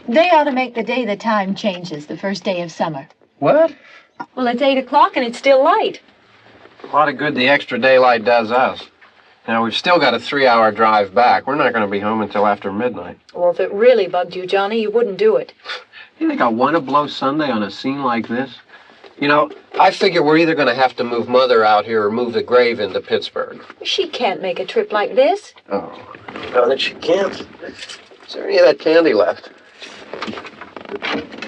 They ought to make the day the time changes, the first day of summer. What? Well, it's 8 o'clock and it's still light. A lot of good the extra daylight does us. Now, we've still got a 3-hour drive back. We're not going to be home until after midnight. Well, if it really bugged you, Johnny, you wouldn't do it. You think I want to blow Sunday on a scene like this? You know, I figure we're either going to have to move Mother out here or move the grave into Pittsburgh. She can't make a trip like this. Oh, no, that she can't. Is there any of that candy left?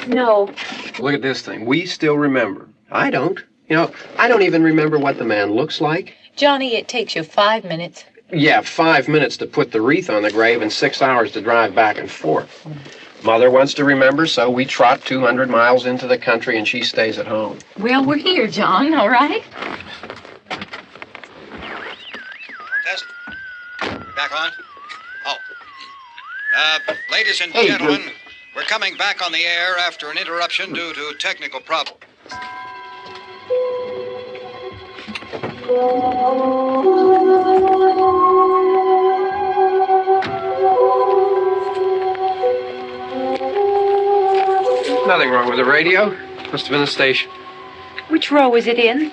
No. Look at this thing. We still remember. I don't. You know, I don't even remember what the man looks like. Johnny, it takes you 5 minutes. Yeah, 5 minutes to put the wreath on the grave and 6 hours to drive back and forth. Mother wants to remember, so we trot 200 miles into the country and she stays at home. Well, we're here, John, all right? Test. Back on? Oh. Ladies and Hey, gentlemen, we're coming back on the air after an interruption due to technical problems. Nothing wrong with the radio. Must have been the station. Which row is it in?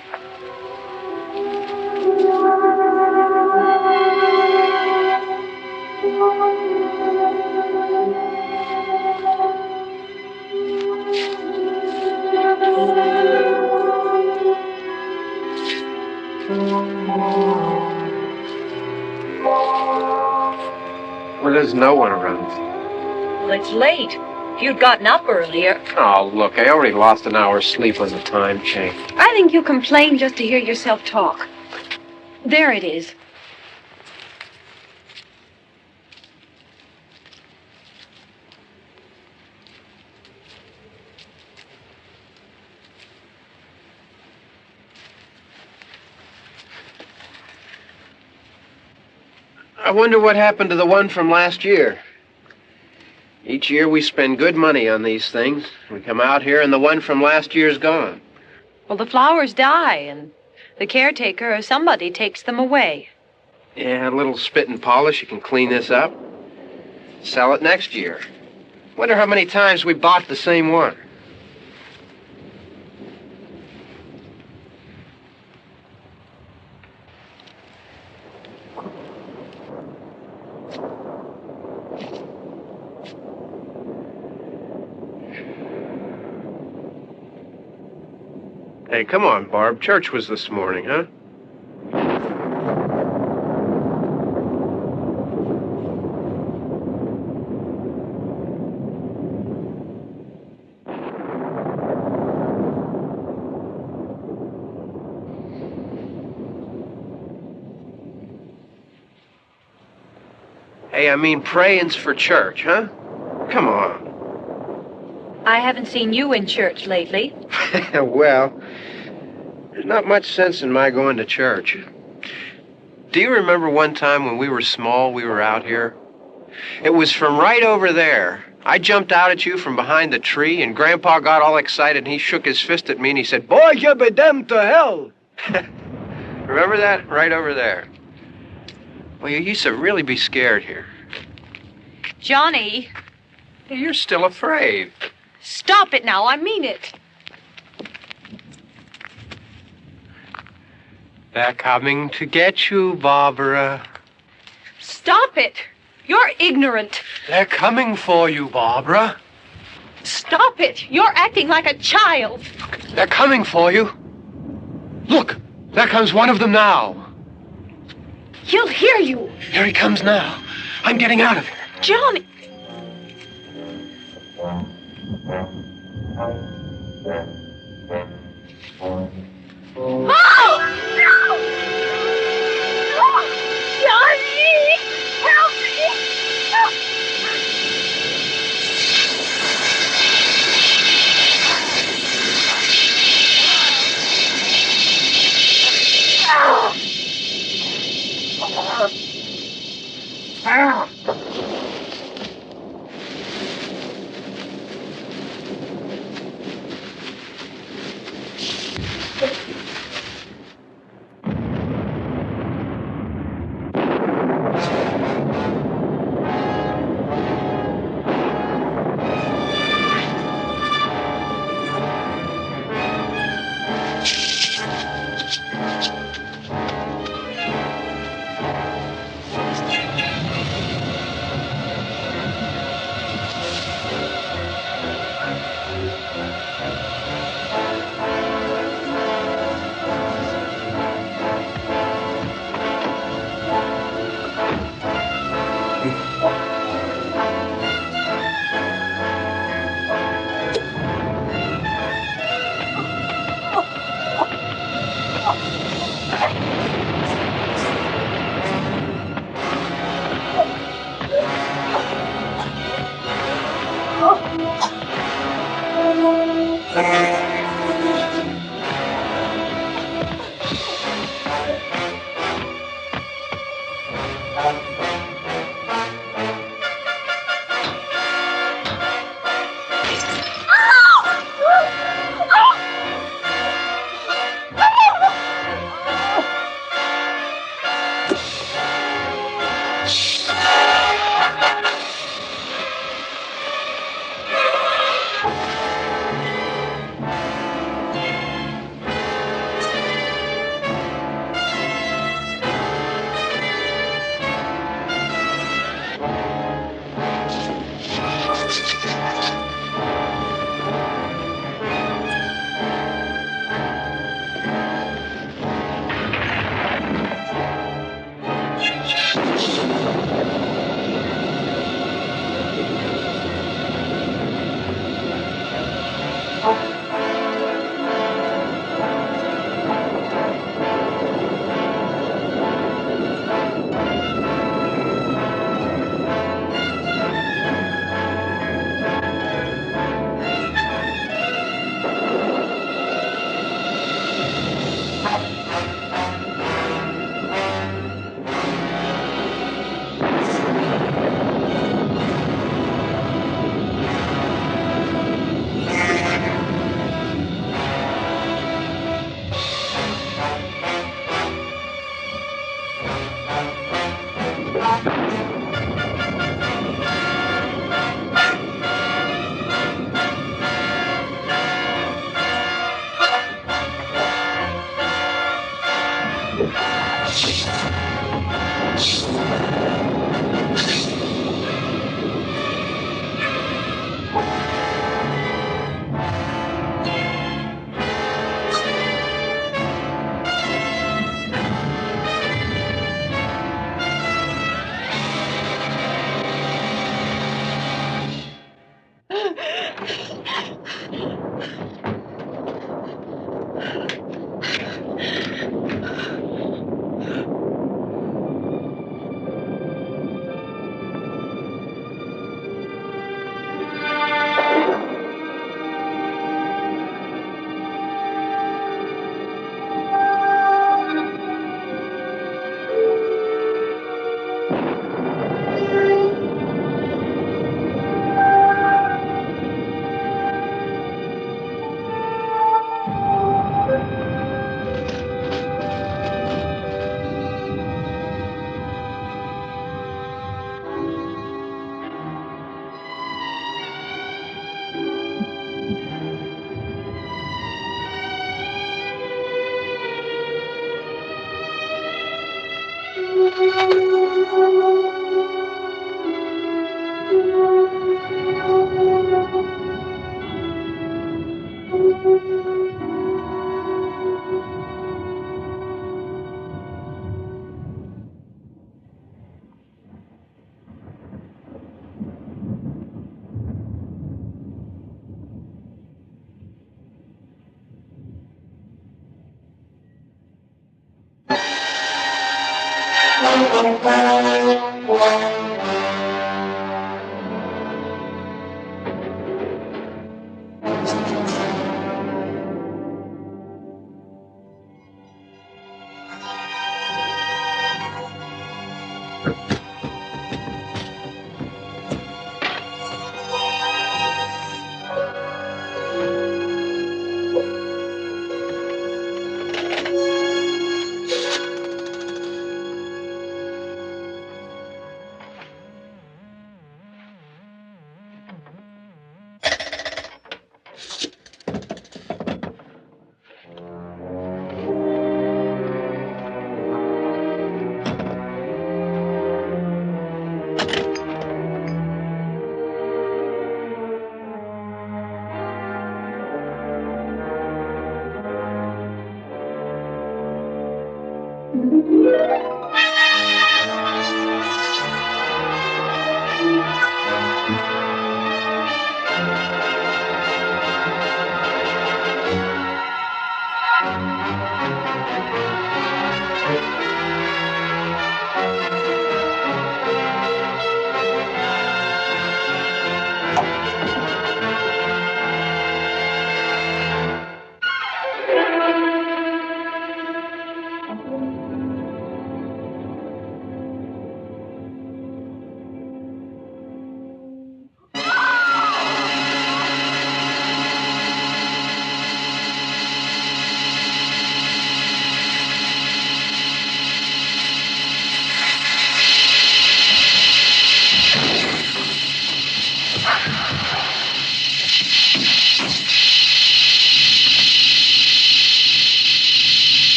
Well, there's no one around. Well, it's late. If you'd gotten up earlier. Oh, look, I already lost an hour's sleep on the time change. I think you complain just to hear yourself talk. There it is. I wonder what happened to the one from last year. Each year we spend good money on these things. We come out here and the one from last year's gone. Well, the flowers die, and the caretaker or somebody takes them away. Yeah, a little spit and polish, you can clean this up. Sell it next year. Wonder how many times we bought the same one. Hey, come on, Barb. Church was this morning, huh? Hey, I mean praying's for church, huh? Come on. I haven't seen you in church lately. Well, there's not much sense in my going to church. Do you remember one time when we were small, we were out here? It was from right over there. I jumped out at you from behind the tree, and Grandpa got all excited, and he shook his fist at me, and he said, "Boy, you be damned to hell!" Remember that? Right over there. Well, you used to really be scared here. Johnny. You're still afraid. Stop it now. I mean it. They're coming to get you, Barbara. Stop it! You're ignorant. They're coming for you, Barbara. Stop it! You're acting like a child. They're coming for you. Look, there comes one of them now. He'll hear you. Here he comes now. I'm getting out of here. Johnny. Oh! No! Johnny! Help me! Help!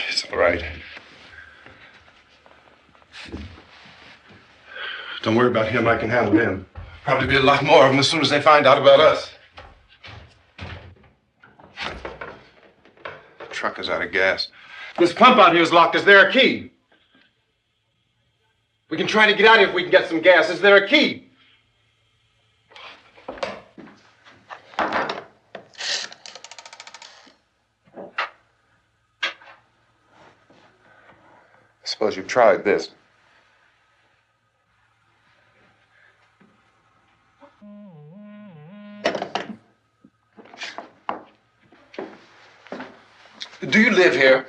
It's all right. Don't worry about him. I can handle him. Probably be a lot more of them as soon as they find out about us. The truck is out of gas. This pump out here is locked. Is there a key? We can try to get out here if we can get some gas. Is there a key? Suppose you've tried this. Do you live here?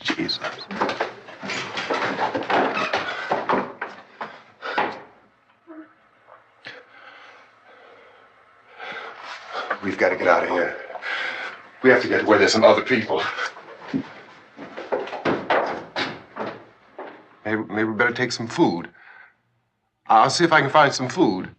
Jesus. We've got to get out of here. We have to get to where there's some other people. Maybe we better take some food. I'll see if I can find some food.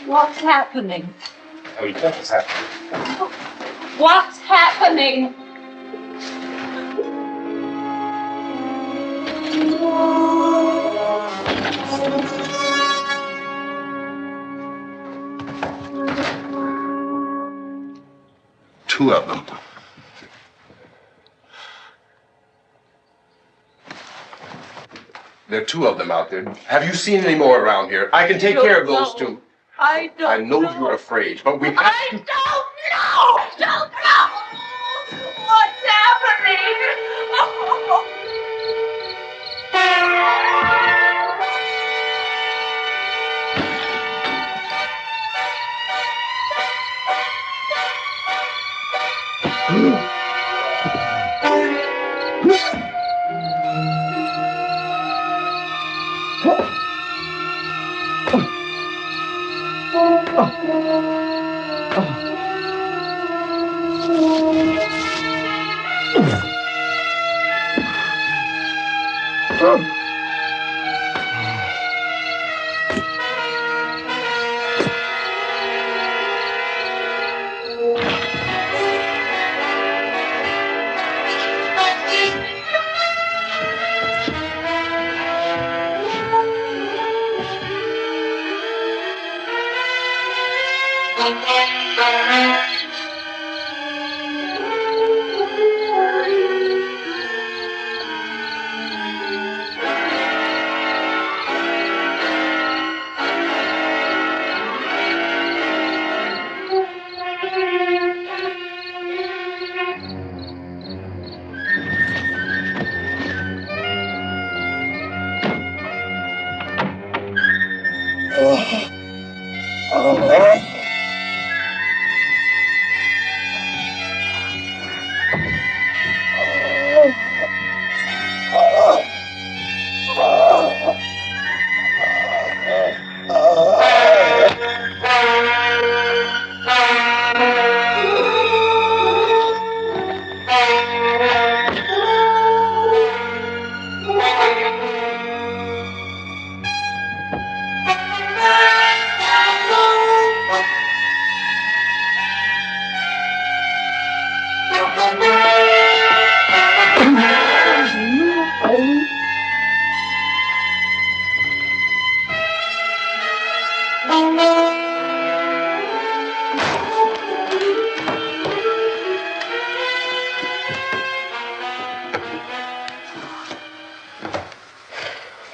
What's happening? Oh, you think it's happening? What's happening? two of them. There are two of them out there. Have you seen any more around here? I can take care of those two. I don't I know you're afraid, but we have I to. don't know what's happening.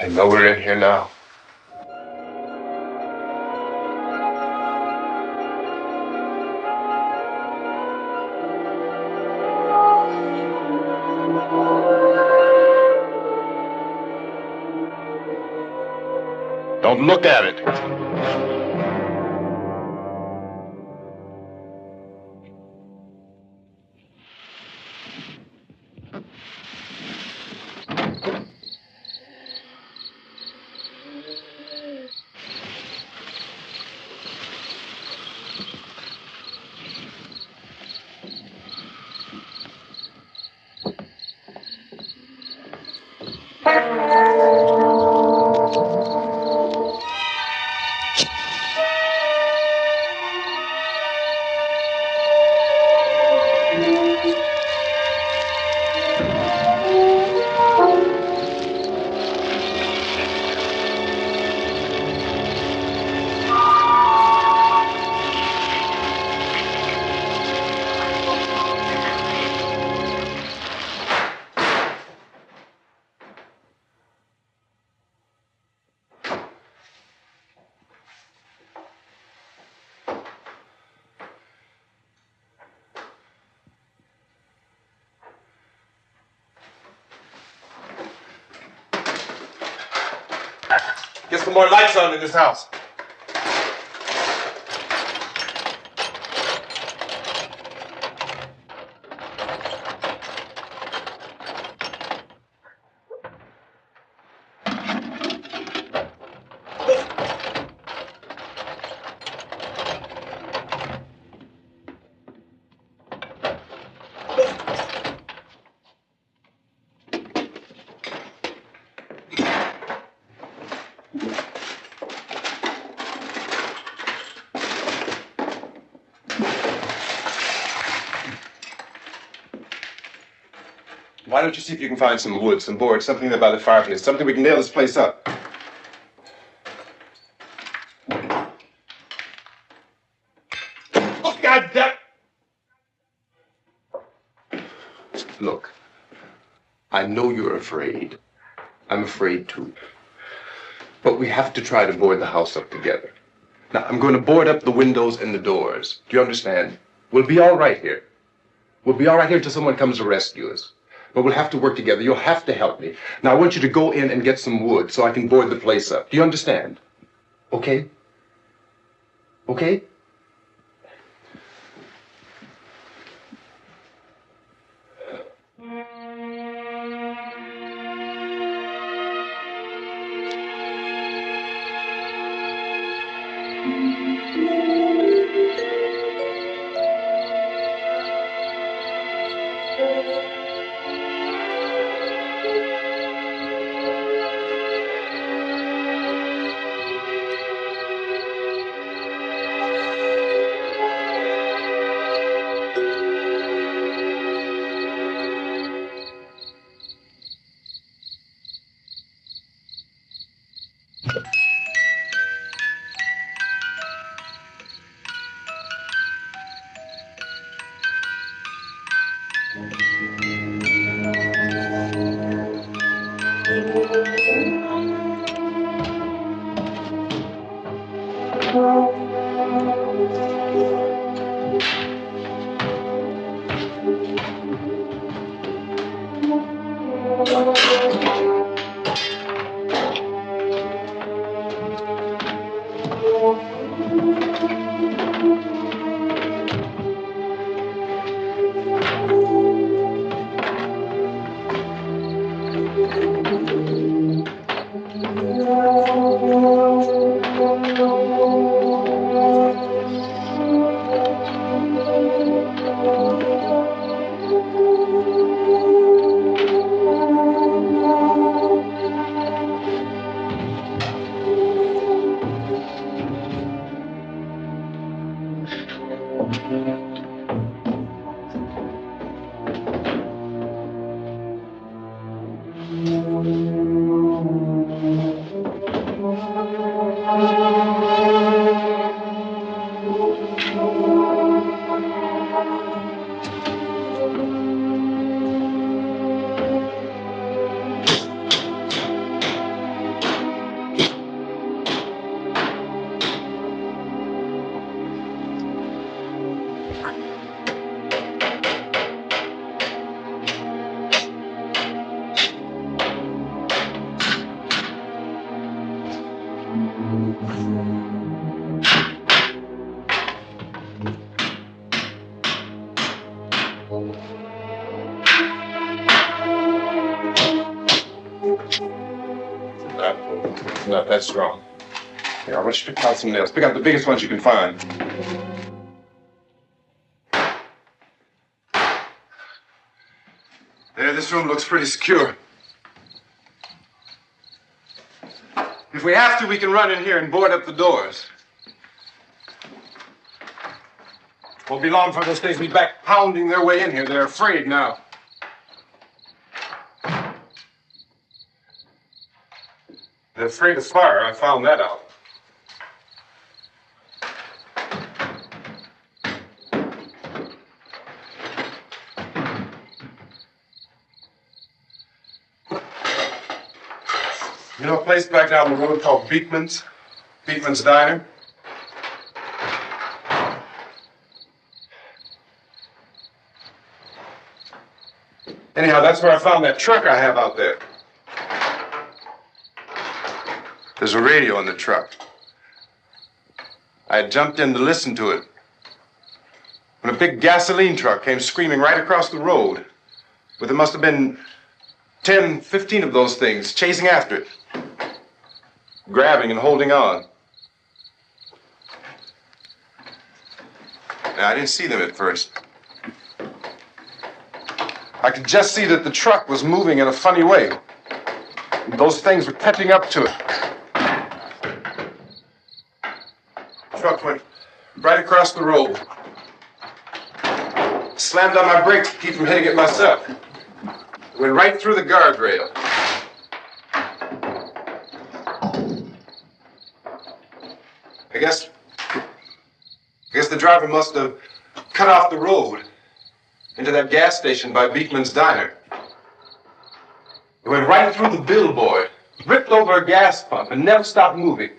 I know we're in here now. Don't look at it. Get some more lights on in this house. Why don't you see if you can find some wood, some boards, something there by the fireplace, something we can nail this place up. Oh, God damn! Look, I know you're afraid. I'm afraid too. But we have to try to board the house up together. Now, I'm going to board up the windows and the doors. Do you understand? We'll be all right here. We'll be all right here until someone comes to rescue us. But we'll have to work together. You'll have to help me. Now, I want you to go in and get some wood so I can board the place up. Do you understand? Okay? Okay? Not that strong. Here, I want you to pick out some nails. Pick out the biggest ones you can find. There, this room looks pretty secure. If we have to, we can run in here and board up the doors. Won't be long before those things be back pounding their way in here. They're afraid now. They're afraid of fire. I found that out. You know a place back down the road called Beekman's? Beekman's Diner? Anyhow, that's where I found that truck I have out there. There's a radio in the truck. I had jumped in to listen to it when a big gasoline truck came screaming right across the road. But there must have been 10, 15 of those things chasing after it, grabbing and holding on. Now, I didn't see them at first. I could just see that the truck was moving in a funny way. Those things were catching up to it. The truck went right across the road. Slammed on my brakes to keep from hitting it myself. It went right through the guardrail. I guess the driver must have cut off the road into that gas station by Beekman's Diner. It went right through the billboard, ripped over a gas pump, and never stopped moving.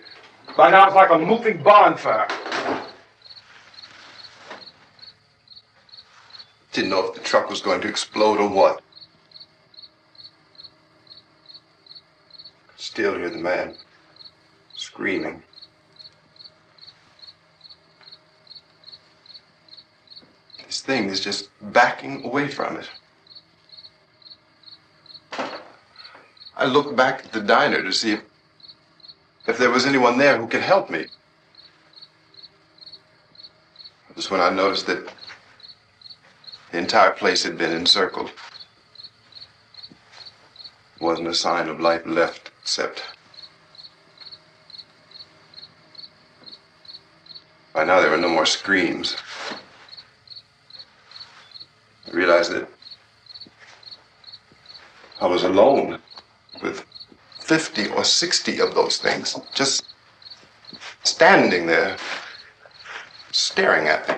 By now, it's like a moving bonfire. Didn't know if the truck was going to explode or what. Still hear the man screaming. This thing is just backing away from it. I looked back at the diner to see if there was anyone there who could help me. It was when I noticed that the entire place had been encircled. There wasn't a sign of life left except by now there were no more screams. I realized that I was alone with 50 or 60 of those things just standing there staring at me.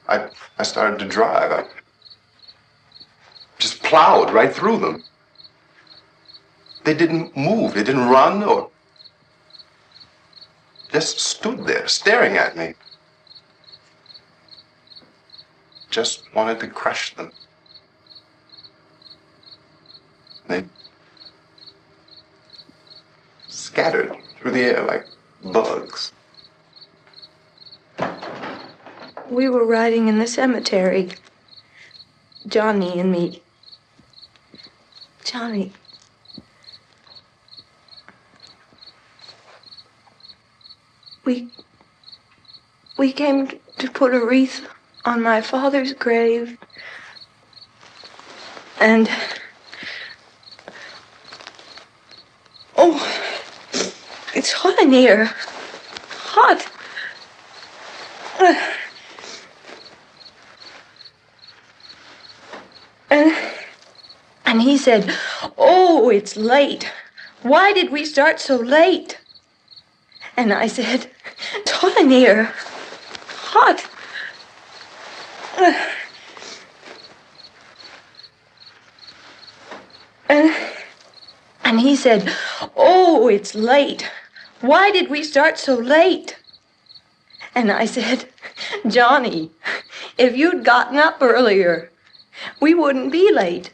I started to drive. I just plowed right through them. They didn't move. They didn't run or just stood there staring at me. Just wanted to crush them. They scattered through the air like bugs. We were riding in the cemetery, Johnny and me. Johnny. We came to put a wreath on my father's grave. And oh, it's hot in here. Hot. And he said, "Oh, it's late. Why did we start so late?" And I said, "It's hot in here. Hot." And he said, "Oh, it's late. Why did we start so late?" And I said, "Johnny, if you'd gotten up earlier, we wouldn't be late."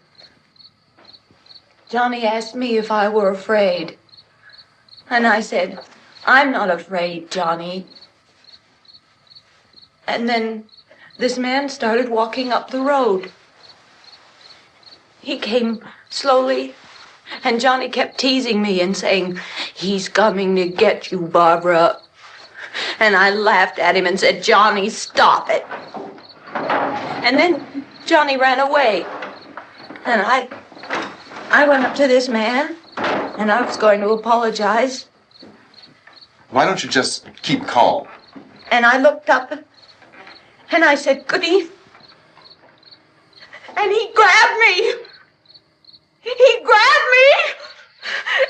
Johnny asked me if I were afraid. And I said, "I'm not afraid, Johnny." And then this man started walking up the road. He came slowly, and Johnny kept teasing me and saying, "He's coming to get you, Barbara." And I laughed at him and said, "Johnny, stop it." And then Johnny ran away. And I went up to this man, and I was going to apologize. Why don't you just keep calm? And I looked up, and I said, "Good evening." And he grabbed me. He grabbed me,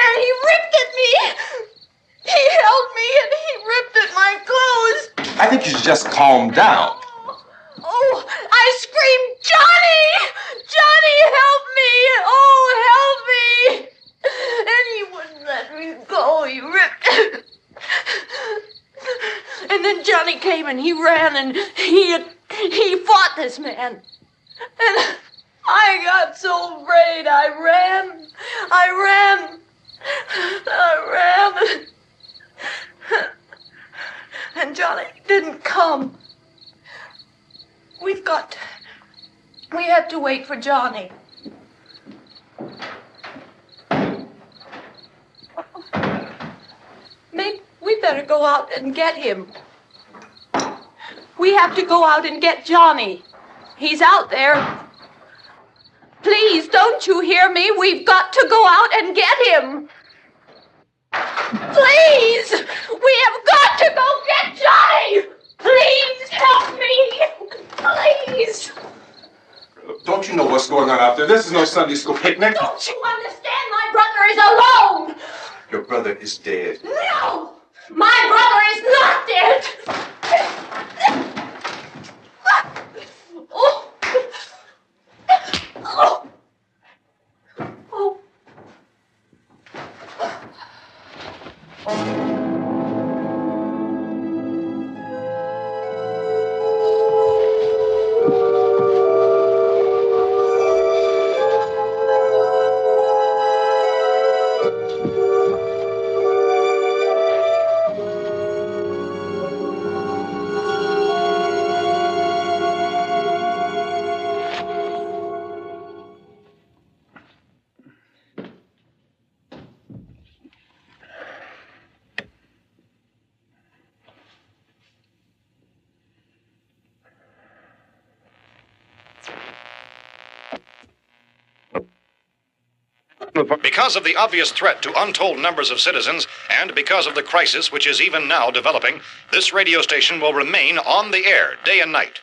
and he ripped at me. He held me, and he ripped at my clothes. I think you should just calm down. Oh, I screamed, "Johnny! Johnny, help me! Oh, help me!" And he wouldn't let me go. He ripped. And then Johnny came and he ran and he fought this man. And I got so afraid. I ran. And Johnny didn't come. We have to wait for Johnny. Maybe we better go out and get him. We have to go out and get Johnny. He's out there. Please, don't you hear me? We've got to go out and get him. Please! We have got to go get Johnny! Please help me! Please! Don't you know what's going on out there? This is no Sunday school picnic. Don't you understand? My brother is alone! Your brother is dead. No! My brother is not dead! Because of the obvious threat to untold numbers of citizens, and because of the crisis which is even now developing, this radio station will remain on the air day and night.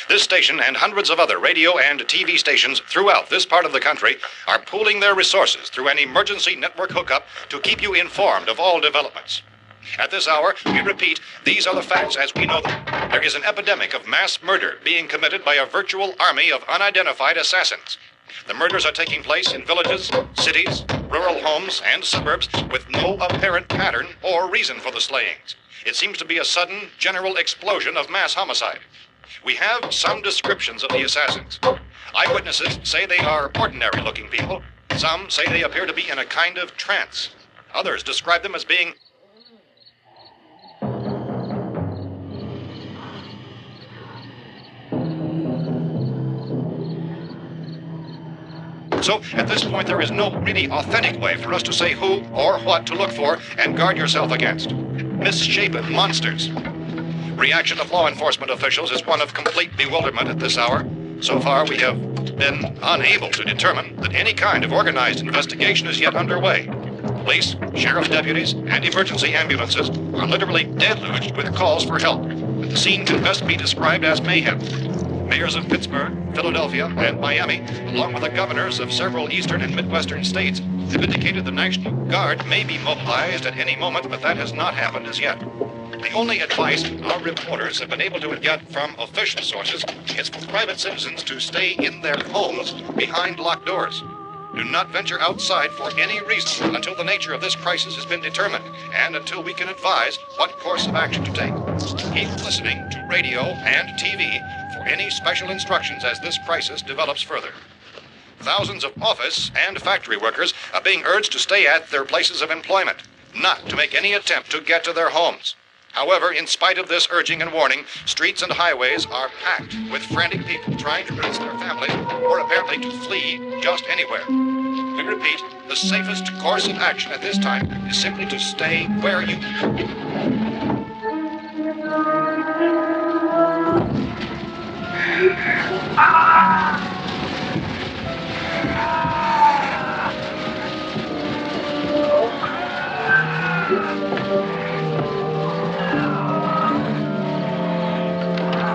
This station and hundreds of other radio and TV stations throughout this part of the country are pooling their resources through an emergency network hookup to keep you informed of all developments. At this hour, we repeat, these are the facts as we know them. There is an epidemic of mass murder being committed by a virtual army of unidentified assassins. The murders are taking place in villages, cities, rural homes, and suburbs with no apparent pattern or reason for the slayings. It seems to be a sudden, general explosion of mass homicide. We have some descriptions of the assassins. Eyewitnesses say they are ordinary-looking people. Some say they appear to be in a kind of trance. Others describe them as being So, at this point, there is no really authentic way for us to say who or what to look for and guard yourself against. Misshapen monsters. Reaction of law enforcement officials is one of complete bewilderment at this hour. So far, we have been unable to determine that any kind of organized investigation is yet underway. Police, sheriff's deputies, and emergency ambulances are literally deluged with calls for help. But the scene can best be described as mayhem. Mayors of Pittsburgh, Philadelphia, and Miami, along with the governors of several eastern and midwestern states, have indicated the National Guard may be mobilized at any moment, but that has not happened as yet. The only advice our reporters have been able to get from official sources is for private citizens to stay in their homes behind locked doors. Do not venture outside for any reason until the nature of this crisis has been determined and until we can advise what course of action to take. Keep listening to radio and TV for any special instructions as this crisis develops further. Thousands of office and factory workers are being urged to stay at their places of employment, not to make any attempt to get to their homes. However, in spite of this urging and warning, streets and highways are packed with frantic people trying to release their families or apparently to flee just anywhere. We repeat, the safest course of action at this time is simply to stay where you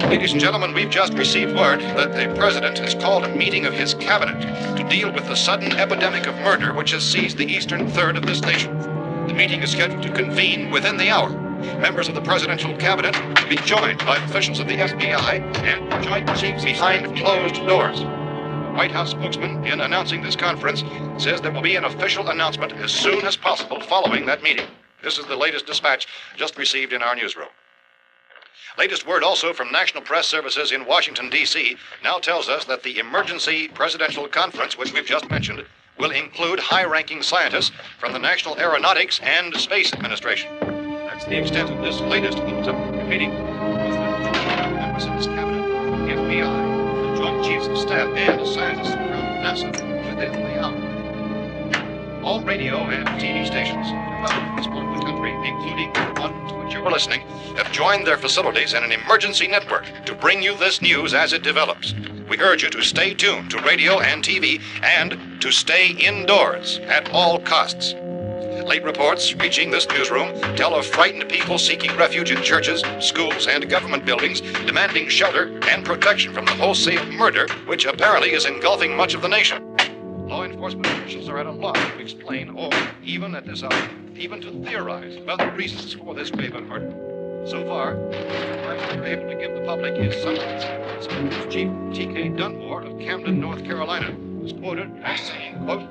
Ladies and gentlemen, we've just received word that the president has called a meeting of his cabinet to deal with the sudden epidemic of murder which has seized the eastern third of this nation. The meeting is scheduled to convene within the hour. Members of the presidential cabinet will be joined by officials of the FBI and joint chiefs behind closed doors. The White House spokesman, in announcing this conference, says there will be an official announcement as soon as possible following that meeting. This is the latest dispatch just received in our newsroom. Latest word also from National Press Services in Washington, D.C. now tells us that the emergency presidential conference, which we've just mentioned, will include high-ranking scientists from the National Aeronautics and Space Administration. That's the extent of this latest bulletin. Meeting members of this cabinet, the FBI, the Joint Chiefs of Staff, and scientists from NASA within the hour. All radio and TV stations throughout this part of the country, including the one to which you are listening, have joined their facilities in an emergency network to bring you this news as it develops. We urge you to stay tuned to radio and TV and to stay indoors at all costs. Late reports reaching this newsroom tell of frightened people seeking refuge in churches, schools, and government buildings, demanding shelter and protection from the wholesale murder which apparently is engulfing much of the nation. Law enforcement officials are at a loss to explain or, even at this hour, even to theorize about the reasons for this wave of murder. So far, the information we're able to give the public is some Chief T.K. Dunmore of Camden, North Carolina, was quoted as saying, quote,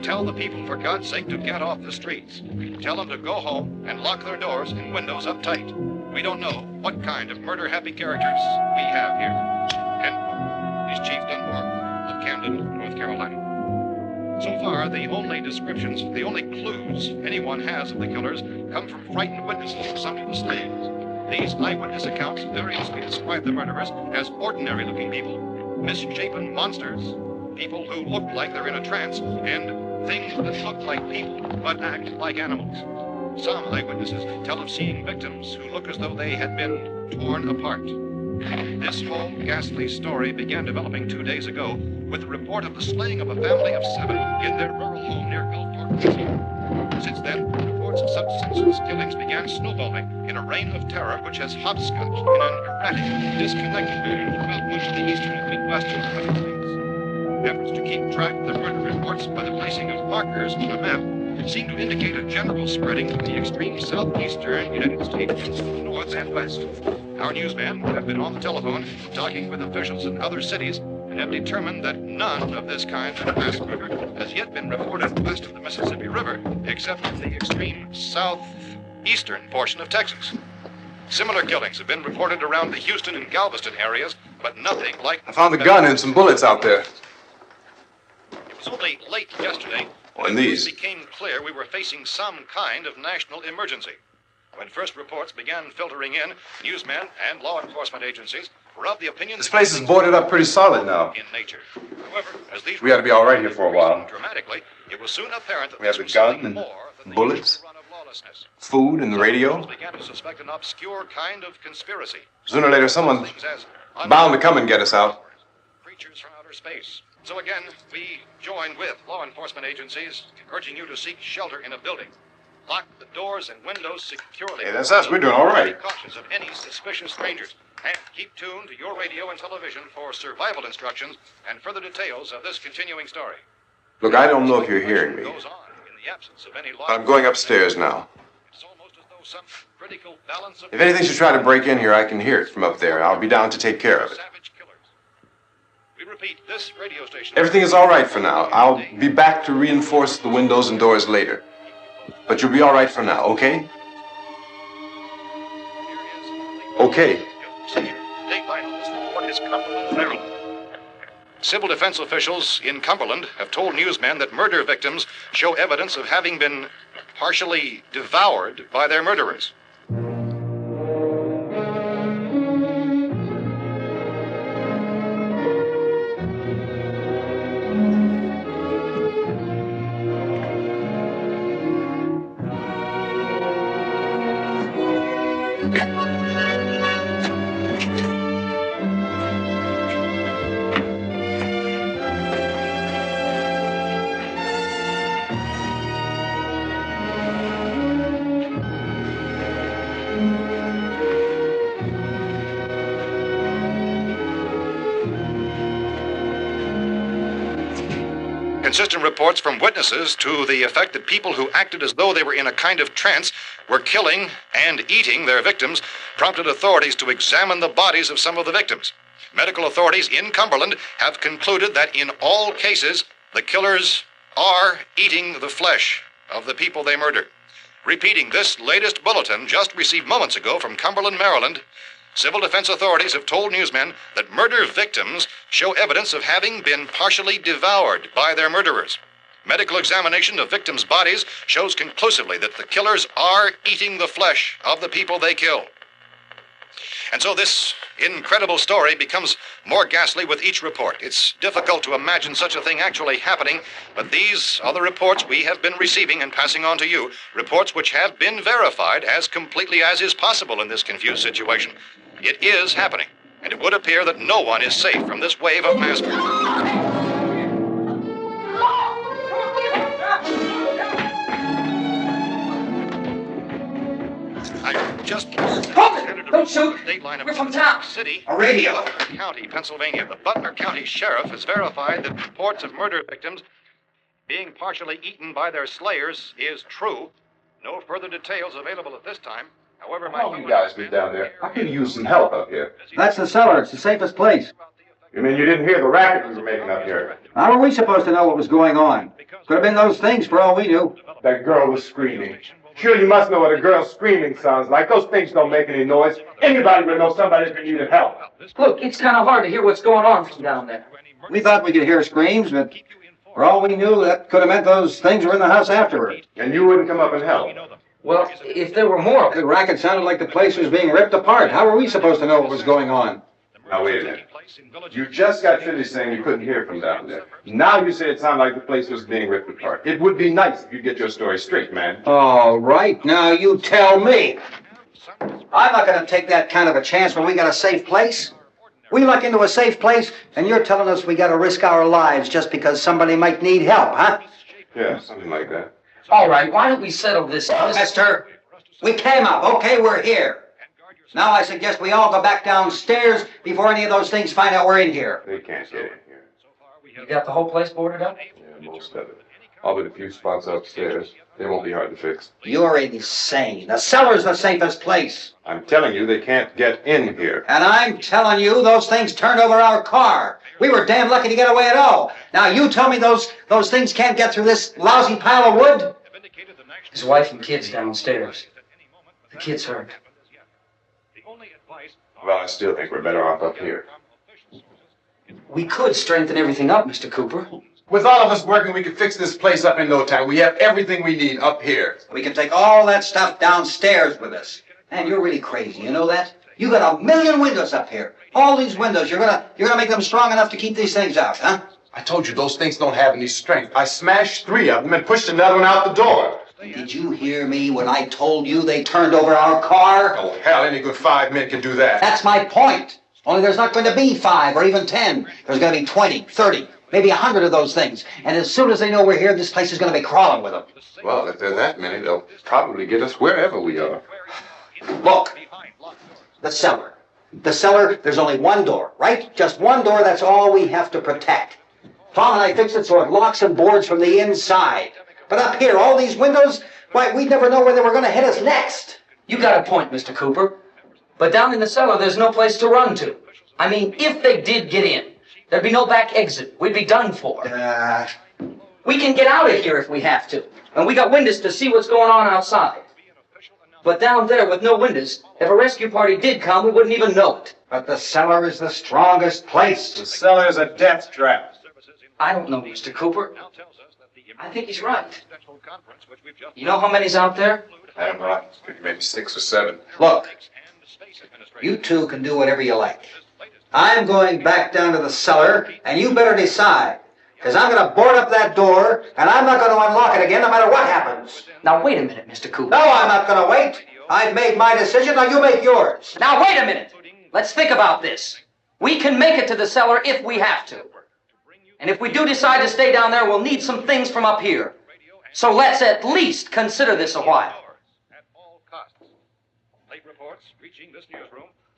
tell the people, for God's sake, to get off the streets. Tell them to go home and lock their doors and windows up tight. We don't know what kind of murder-happy characters we have here. And he's Chief Dunmore of Camden, North Carolina. So far, the only descriptions, the only clues anyone has of the killers come from frightened witnesses of some of the slayings. These eyewitness accounts variously describe the murderers as ordinary-looking people, misshapen monsters, people who look like they're in a trance, and things that look like people but act like animals. Some eyewitnesses tell of seeing victims who look as though they had been torn apart. This whole ghastly story began developing 2 days ago with the report of the slaying of a family of 7 in their rural home near Gulfport. Since then, reports of such senseless killings began snowballing in a reign of terror which has hopscotched in an erratic, disconnected manner throughout much of the eastern and midwestern United States. Efforts to keep track of the murder reports by the placing of markers on a map seem to indicate a general spreading of the extreme southeastern United States into the north and west. Our newsmen have been on the telephone talking with officials in other cities and have determined that none of this kind of mass murder has yet been reported west of the Mississippi River, except in the extreme southeastern portion of Texas. Similar killings have been reported around the Houston and Galveston areas, but nothing like... I found a gun and some bullets out there. It was only late yesterday Oh, and when it these. became clear we were facing some kind of national emergency. When first reports began filtering in, newsmen and law enforcement agencies were of the opinion This that place is boarded up pretty solid now. in nature. However, as these We ought to be all right here for a while. dramatically, it was soon apparent that We have this a was gun something and more than the bullets, usual run of lawlessness. food, and the radio. Officials began to suspect an obscure kind of conspiracy. Sooner or later, someone's Things as bound to come and get us out. creatures from outer space. So again, we join with law enforcement agencies, urging you to seek shelter in a building. Lock the doors and windows securely. Hey, that's us. We're doing all right. Be cautious of any suspicious strangers. And keep tuned to your radio and television for survival instructions and further details of this continuing story. Look, I don't know if you're hearing me. Goes on in the absence of any law I'm going upstairs now. It's almost as though some critical balance of If anything should try to break in here, I can hear it from up there. I'll be down to take care of it. savage killers. We repeat, this radio station. Everything is all right for now. I'll be back to reinforce the windows and doors later. But you'll be all right for now, okay? Okay. Civil defense officials in Cumberland have told newsmen that murder victims show evidence of having been partially devoured by their murderers. Consistent reports from witnesses to the effect that people who acted as though they were in a kind of trance were killing and eating their victims prompted authorities to examine the bodies of some of the victims. Medical authorities in Cumberland have concluded that in all cases, the killers are eating the flesh of the people they murdered. Repeating this latest bulletin just received moments ago from Cumberland, Maryland, civil defense authorities have told newsmen that murder victims show evidence of having been partially devoured by their murderers. Medical examination of victims' bodies shows conclusively that the killers are eating the flesh of the people they kill. And so this incredible story becomes more ghastly with each report. It's difficult to imagine such a thing actually happening, but these are the reports we have been receiving and passing on to you, reports which have been verified as completely as is possible in this confused situation. It is happening, and it would appear that no one is safe from this wave of mass murder. I just Don't shoot! state line of We're from town. City, A radio. Butler County, Pennsylvania. The Butler County Sheriff has verified that reports of murder victims being partially eaten by their slayers is true. No further details available at this time. However, How long you guys been down there? I could use some help up here. That's the cellar. It's the safest place. You mean you didn't hear the racket we were making up here? How are we supposed to know what was going on? Could have been those things for all we knew. That girl was screaming. Sure, you must know what a girl screaming sounds like. Those things don't make any noise. Anybody would know somebody's been needing help. Look, it's kind of hard to hear what's going on from down there. We thought we could hear screams, but for all we knew, that could have meant those things were in the house afterward. And you wouldn't come up and help. Well, if there were more of The them. racket sounded like the place was being ripped apart. How were we supposed to know what was going on? Now, wait a minute. You just got finished saying you couldn't hear from down there. Now you say it sounded like the place was being ripped apart. It would be nice if you get your story straight, man. All right, now you tell me. I'm not going to take that kind of a chance when we got a safe place. We luck into a safe place, and you're telling us we got to risk our lives just because somebody might need help, huh? Yeah, something like that. All right, why don't we settle this? Mister, we came up. Okay, we're here. Now I suggest we all go back downstairs before any of those things find out we're in here. They can't get in here. You got the whole place boarded up? Yeah, most of it. All but a few spots upstairs. They won't be hard to fix. You're insane. The cellar's the safest place. I'm telling you, they can't get in here. And I'm telling you, those things turned over our car. We were damn lucky to get away at all. Now you tell me those things can't get through this lousy pile of wood? His wife and kids downstairs. The kid's hurt. Well, I still think we're better off up here. We could strengthen everything up, Mr. Cooper. With all of us working, we could fix this place up in no time. We have everything we need up here. We can take all that stuff downstairs with us. Man, you're really crazy, you know that? You got 1,000,000 windows up here. All these windows, you're gonna make them strong enough to keep these things out, huh? I told you those things don't have any strength. I smashed 3 of them and pushed another one out the door. Did you hear me when I told you they turned over our car? Oh, hell, any good 5 men can do that. That's my point. Only there's not going to be 5 or even 10. There's going to be 20, 30, maybe 100 of those things. And as soon as they know we're here, this place is going to be crawling with them. Well, if there are that many, they'll probably get us wherever we are. Look, the cellar. The cellar, there's only one door, right? Just one door, that's all we have to protect. Tom and I fixed it so it locks and boards from the inside. But up here, all these windows, why, we'd never know where they were going to hit us next. You got a point, Mr. Cooper. But down in the cellar, there's no place to run to. I mean, if they did get in, there'd be no back exit. We'd be done for. We can get out of here if we have to. And we got windows to see what's going on outside. But down there with no windows, if a rescue party did come, we wouldn't even know it. But the cellar is the strongest place. The cellar's a death trap. I don't know, Mr. Cooper. I think he's right. You know how many's out there? I don't know, maybe 6 or 7. Look, you two can do whatever you like. I'm going back down to the cellar, and you better decide. Because I'm going to board up that door, and I'm not going to unlock it again no matter what happens. Now, wait a minute, Mr. Cooper. No, I'm not going to wait. I've made my decision, now you make yours. Now, wait a minute. Let's think about this. We can make it to the cellar if we have to. And if we do decide to stay down there, we'll need some things from up here. So let's at least consider this a while.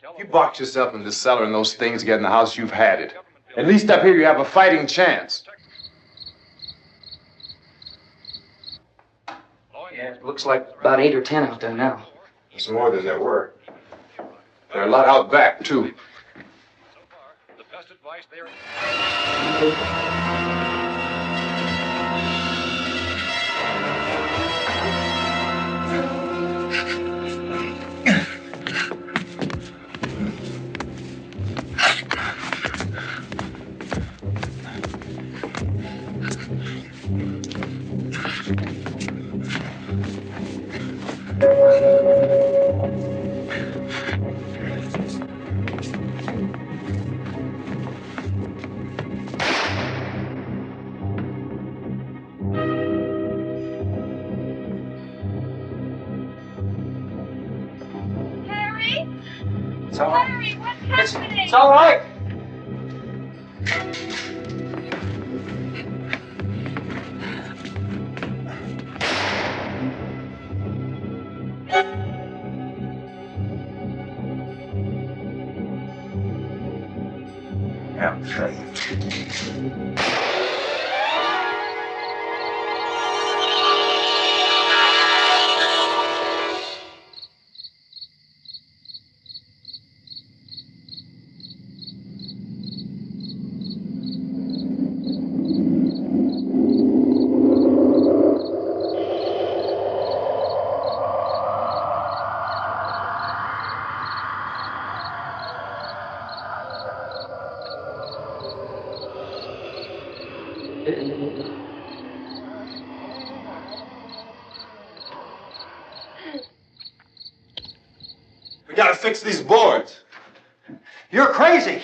If you box yourself in this cellar and those things get in the house, you've had it. At least up here you have a fighting chance. Yeah, it looks like about 8 or 10 out there now. It's more than there were. There are a lot out back, too. The best advice there. Harry? It's all right. Harry, what's happening? It's all right. fix these boards. You're crazy.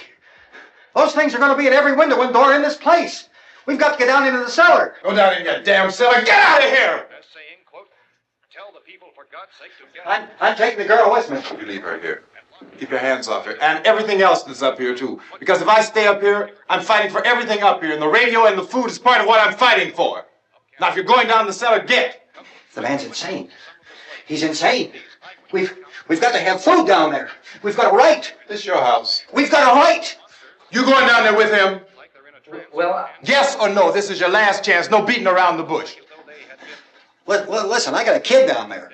Those things are going to be at every window and door in this place. We've got to get down into the cellar. Go down in your damn cellar. Get out of here! As saying, quote, tell the people for God's sake to get I'm taking the girl with me. You leave her here. Keep your hands off her. And everything else that's up here, too. Because if I stay up here, I'm fighting for everything up here. And the radio and the food is part of what I'm fighting for. Now, if you're going down the cellar, get. The man's insane. He's insane. We've got to have food down there. We've got a right. This is your house. We've got a right. You going down there with him? Well, Yes or no? This is your last chance. No beating around the bush. Listen, I got a kid down there.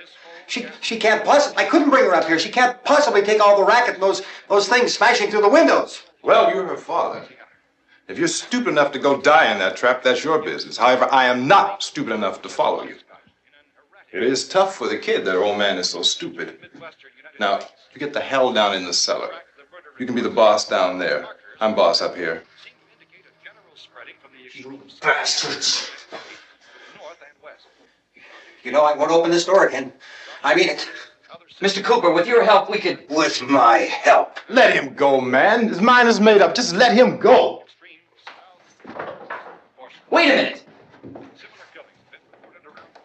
She can't possibly. I couldn't bring her up here. She can't possibly take all the racket and those things smashing through the windows. Well, you're her father. If you're stupid enough to go die in that trap, that's your business. However, I am not stupid enough to follow you. It is tough for the kid that her old man is so stupid. Now, you get the hell down in the cellar. You can be the boss down there. I'm boss up here. You bastards. You know I won't open this door again. I mean it. Mr. Cooper, with your help, we could... With my help. Let him go, man. His mind is made up. Just let him go. Wait a minute.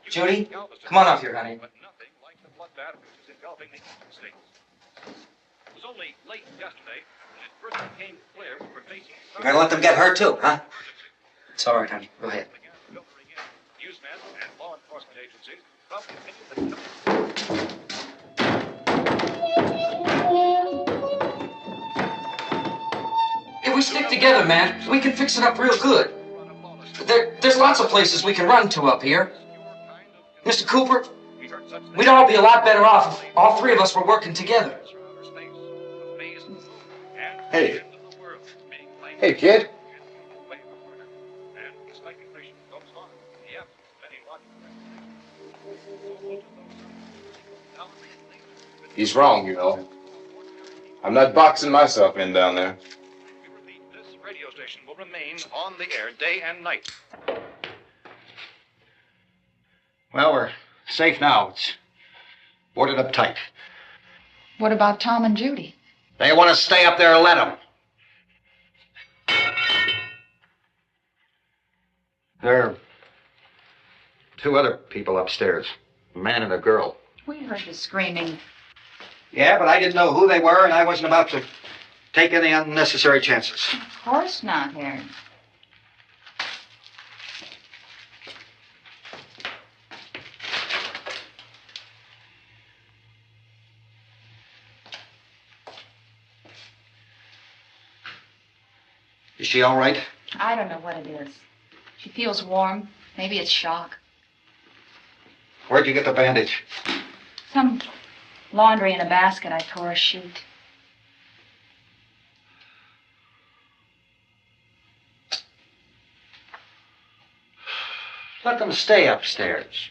Judy, come on up here, honey. But nothing like the bloodbath which is engulfing the Eastern states. It was only late yesterday that it first became clear we were facing... You're gonna let them get hurt too, huh? It's all right, honey. Go ahead. Filtering in newsmen and law enforcement agencies from the opinion that... If we stick together, man, we can fix it up real good. There's lots of places we can run to up here. Mr. Cooper, we'd all be a lot better off if all three of us were working together. Hey. Hey, kid. He's wrong, you know. I'm not boxing myself in down there. This radio station will remain on the air day and night. Well, we're safe now. It's boarded up tight. What about Tom and Judy? They want to stay up there, let them. There are two other people upstairs, a man and a girl. We heard the screaming. Yeah, but I didn't know who they were, and I wasn't about to take any unnecessary chances. Of course not, Harry. Is she all right? I don't know what it is. She feels warm. Maybe it's shock. Where'd you get the bandage? Some laundry in a basket. I tore a sheet. Let them stay upstairs.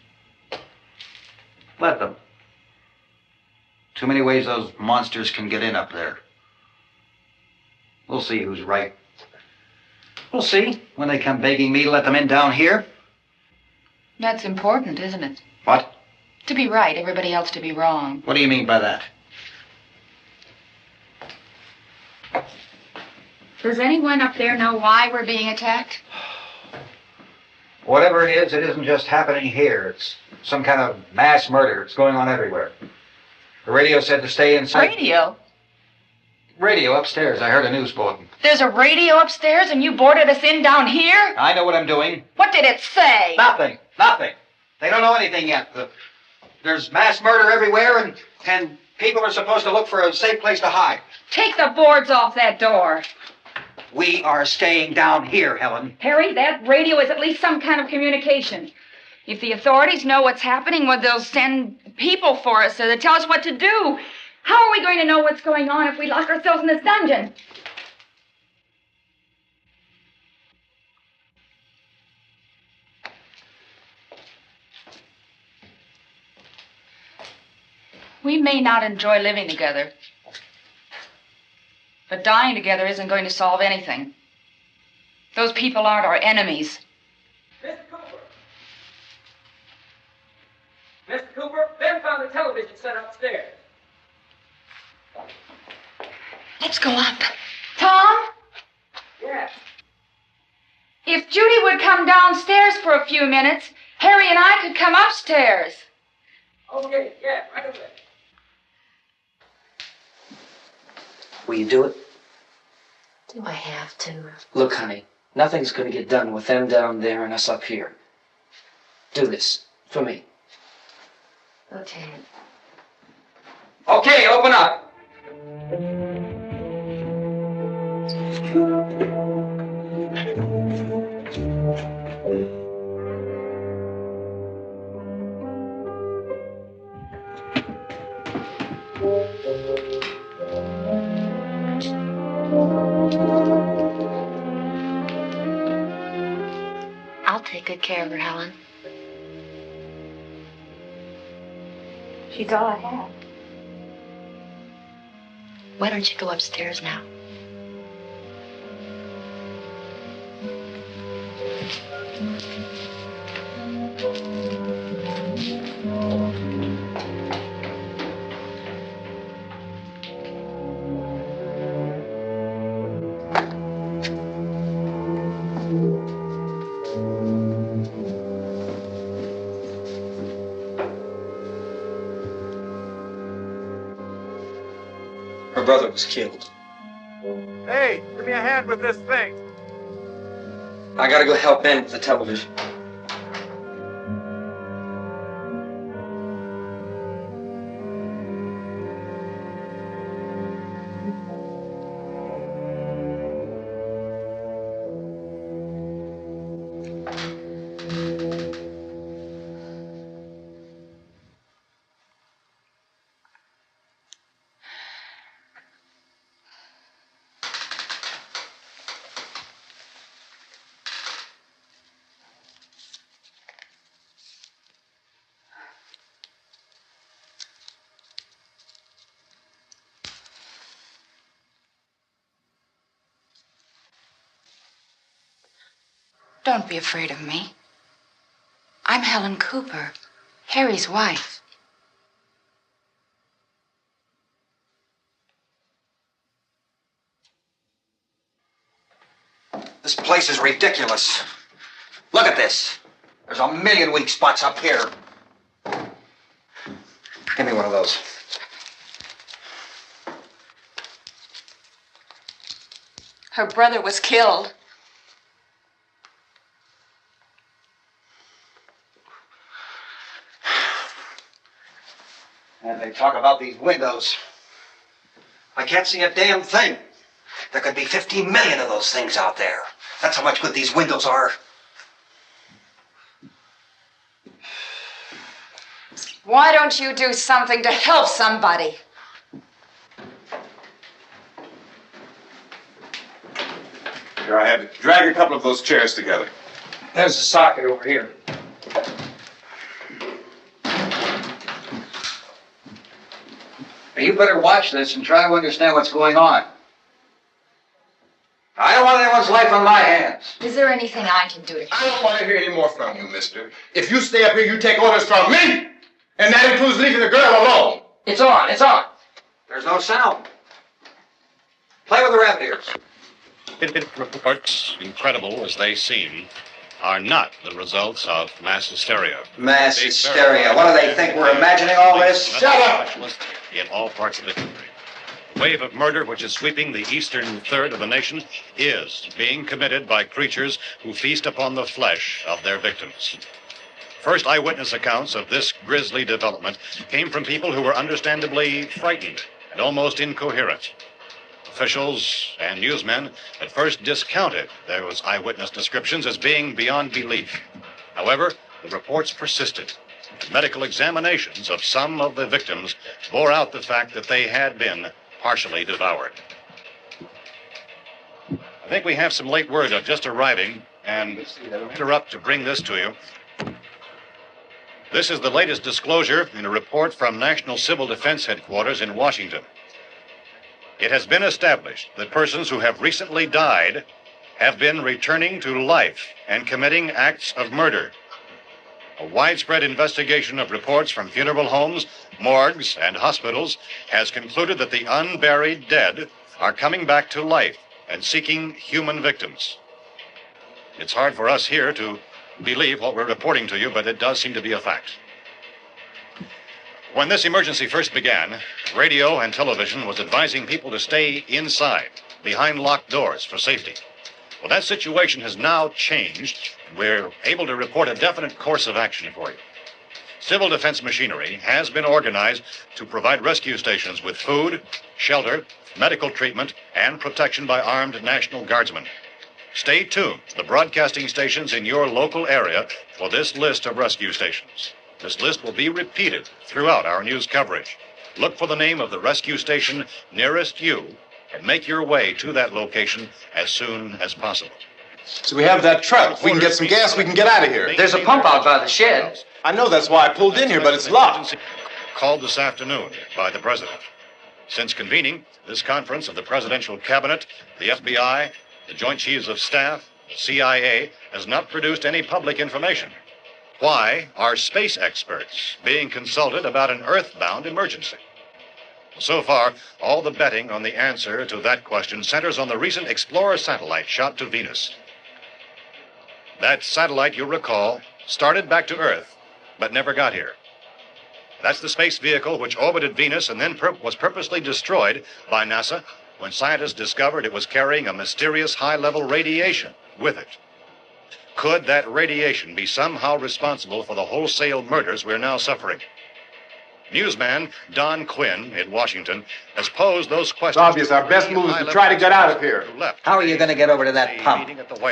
Let them. Too many ways those monsters can get in up there. We'll see who's right. We'll see when they come begging me to let them in down here. That's important, isn't it? What? To be right, everybody else to be wrong. What do you mean by that? Does anyone up there know why we're being attacked? Whatever it isn't just happening here. It's some kind of mass murder. It's going on everywhere. The radio said to stay inside. Radio? Radio upstairs. I heard a news bulletin. There's a radio upstairs and you boarded us in down here? I know what I'm doing. What did it say? Nothing. They don't know anything yet. There's mass murder everywhere, and people are supposed to look for a safe place to hide. Take the boards off that door. We are staying down here, Helen. Harry, that radio is at least some kind of communication. If the authorities know what's happening, well, they'll send people for us to tell us what to do. How are we going to know what's going on if we lock ourselves in this dungeon? We may not enjoy living together, but dying together isn't going to solve anything. Those people aren't our enemies. Mr. Cooper! Mr. Cooper, Ben found the television set upstairs. Let's go up. Tom? Yes. If Judy would come downstairs for a few minutes, Harry and I could come upstairs. Okay, yeah, right away. Will you do it? Do I have to? Look, honey, nothing's going to get done with them down there and us up here. Do this for me. Okay. Okay, open up. I'll take good care of her, Helen. She's all I have. Why don't you go upstairs now? Her brother was killed. Hey, give me a hand with this thing. I gotta go help Ben with the television. Don't be afraid of me. I'm Helen Cooper, Harry's wife. This place is ridiculous. Look at this. There's a million weak spots up here. Give me one of those. Her brother was killed. And they talk about these windows. I can't see a damn thing. There could be 15 million of those things out there. That's how much good these windows are. Why don't you do something to help somebody? Here, I had to drag a couple of those chairs together. There's the socket over here. You better watch this and try to understand what's going on. I don't want anyone's life on my hands. Is there anything I can do to I don't want to hear any more from you, mister. If you stay up here, you take orders from me. And that includes leaving the girl alone. It's on, it's on. There's no sound. Play with the rabbit ears. Reports, incredible as they seem, are not the results of mass hysteria. Mass hysteria. What do they think? We're imagining all this? Shut up! In all parts of the country. The wave of murder which is sweeping the eastern third of the nation is being committed by creatures who feast upon the flesh of their victims. First eyewitness accounts of this grisly development came from people who were understandably frightened and almost incoherent. Officials and newsmen at first discounted those eyewitness descriptions as being beyond belief. However, the reports persisted. Medical examinations of some of the victims bore out the fact that they had been partially devoured. I think we have some late word just arriving, and interrupt to bring this to you. This is the latest disclosure in a report from National Civil Defense Headquarters in Washington. It has been established that persons who have recently died have been returning to life and committing acts of murder. A widespread investigation of reports from funeral homes, morgues, and hospitals has concluded that the unburied dead are coming back to life and seeking human victims. It's hard for us here to believe what we're reporting to you, but it does seem to be a fact. When this emergency first began, radio and television was advising people to stay inside, behind locked doors for safety. Well, that situation has now changed. We're able to report a definite course of action for you. Civil defense machinery has been organized to provide rescue stations with food, shelter, medical treatment, and protection by armed National Guardsmen. Stay tuned to the broadcasting stations in your local area for this list of rescue stations. This list will be repeated throughout our news coverage. Look for the name of the rescue station nearest you and make your way to that location as soon as possible. So we have that truck. If we can get some gas, we can get out of here. There's a pump out by the shed. I know, that's why I pulled in here, but it's locked. Called this afternoon by the President. Since convening this conference of the Presidential Cabinet, the FBI, the Joint Chiefs of Staff, the CIA, has not produced any public information. Why are space experts being consulted about an earthbound emergency? So far, all the betting on the answer to that question centers on the recent Explorer satellite shot to Venus. That satellite, you'll recall, started back to Earth, but never got here. That's the space vehicle which orbited Venus and then was purposely destroyed by NASA when scientists discovered it was carrying a mysterious high-level radiation with it. Could that radiation be somehow responsible for the wholesale murders we're now suffering? Newsman Don Quinn in Washington has posed those questions. It's obvious our best move is to try to get out of here. How are you going to get over to that pump?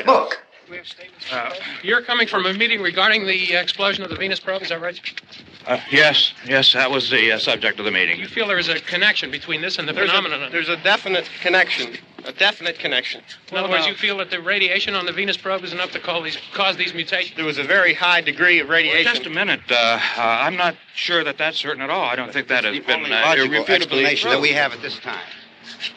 Look. You're coming from a meeting regarding the explosion of the Venus probe, is that right? Yes, that was the subject of the meeting. You feel there is a connection between this and the phenomenon? There's a definite connection. A definite connection. In other words, you feel that the radiation on the Venus probe is enough to cause these mutations? There was a very high degree of radiation. Well, just a minute. I'm not sure that that's certain at all. I don't think that has been Logical explanation that we have at this time.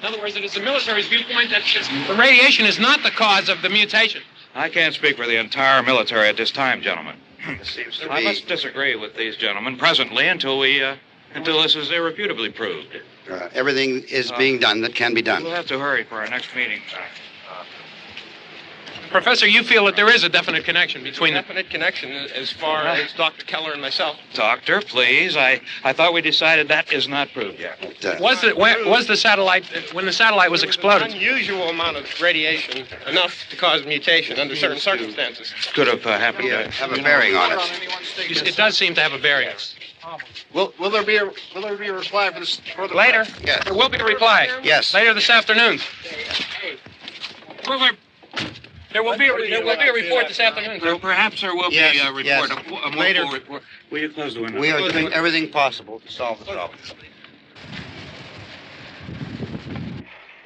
In other words, it is the military's viewpoint that the radiation is not the cause of the mutation. I can't speak for the entire military at this time, gentlemen. I must disagree with these gentlemen presently until this is irrefutably proved. Everything is being done that can be done. We'll have to hurry for our next meeting. Professor, you feel that there is a definite connection between them? Definite connection as far as Dr. Keller and myself. Doctor, please. I thought we decided that is not proved yet. Was the satellite, when the satellite was exploded? An unusual amount of radiation, enough to cause mutation under certain circumstances. Could have happened. Have a bearing on it. It does seem to have a bearing. Will there be a reply for this further? Later. Yes. There will be a reply. Yes. Later this afternoon. There will be a report this afternoon. Well, perhaps there will be a report. Yes. A Later. report. Will you close the window? We are doing everything possible to solve the problem.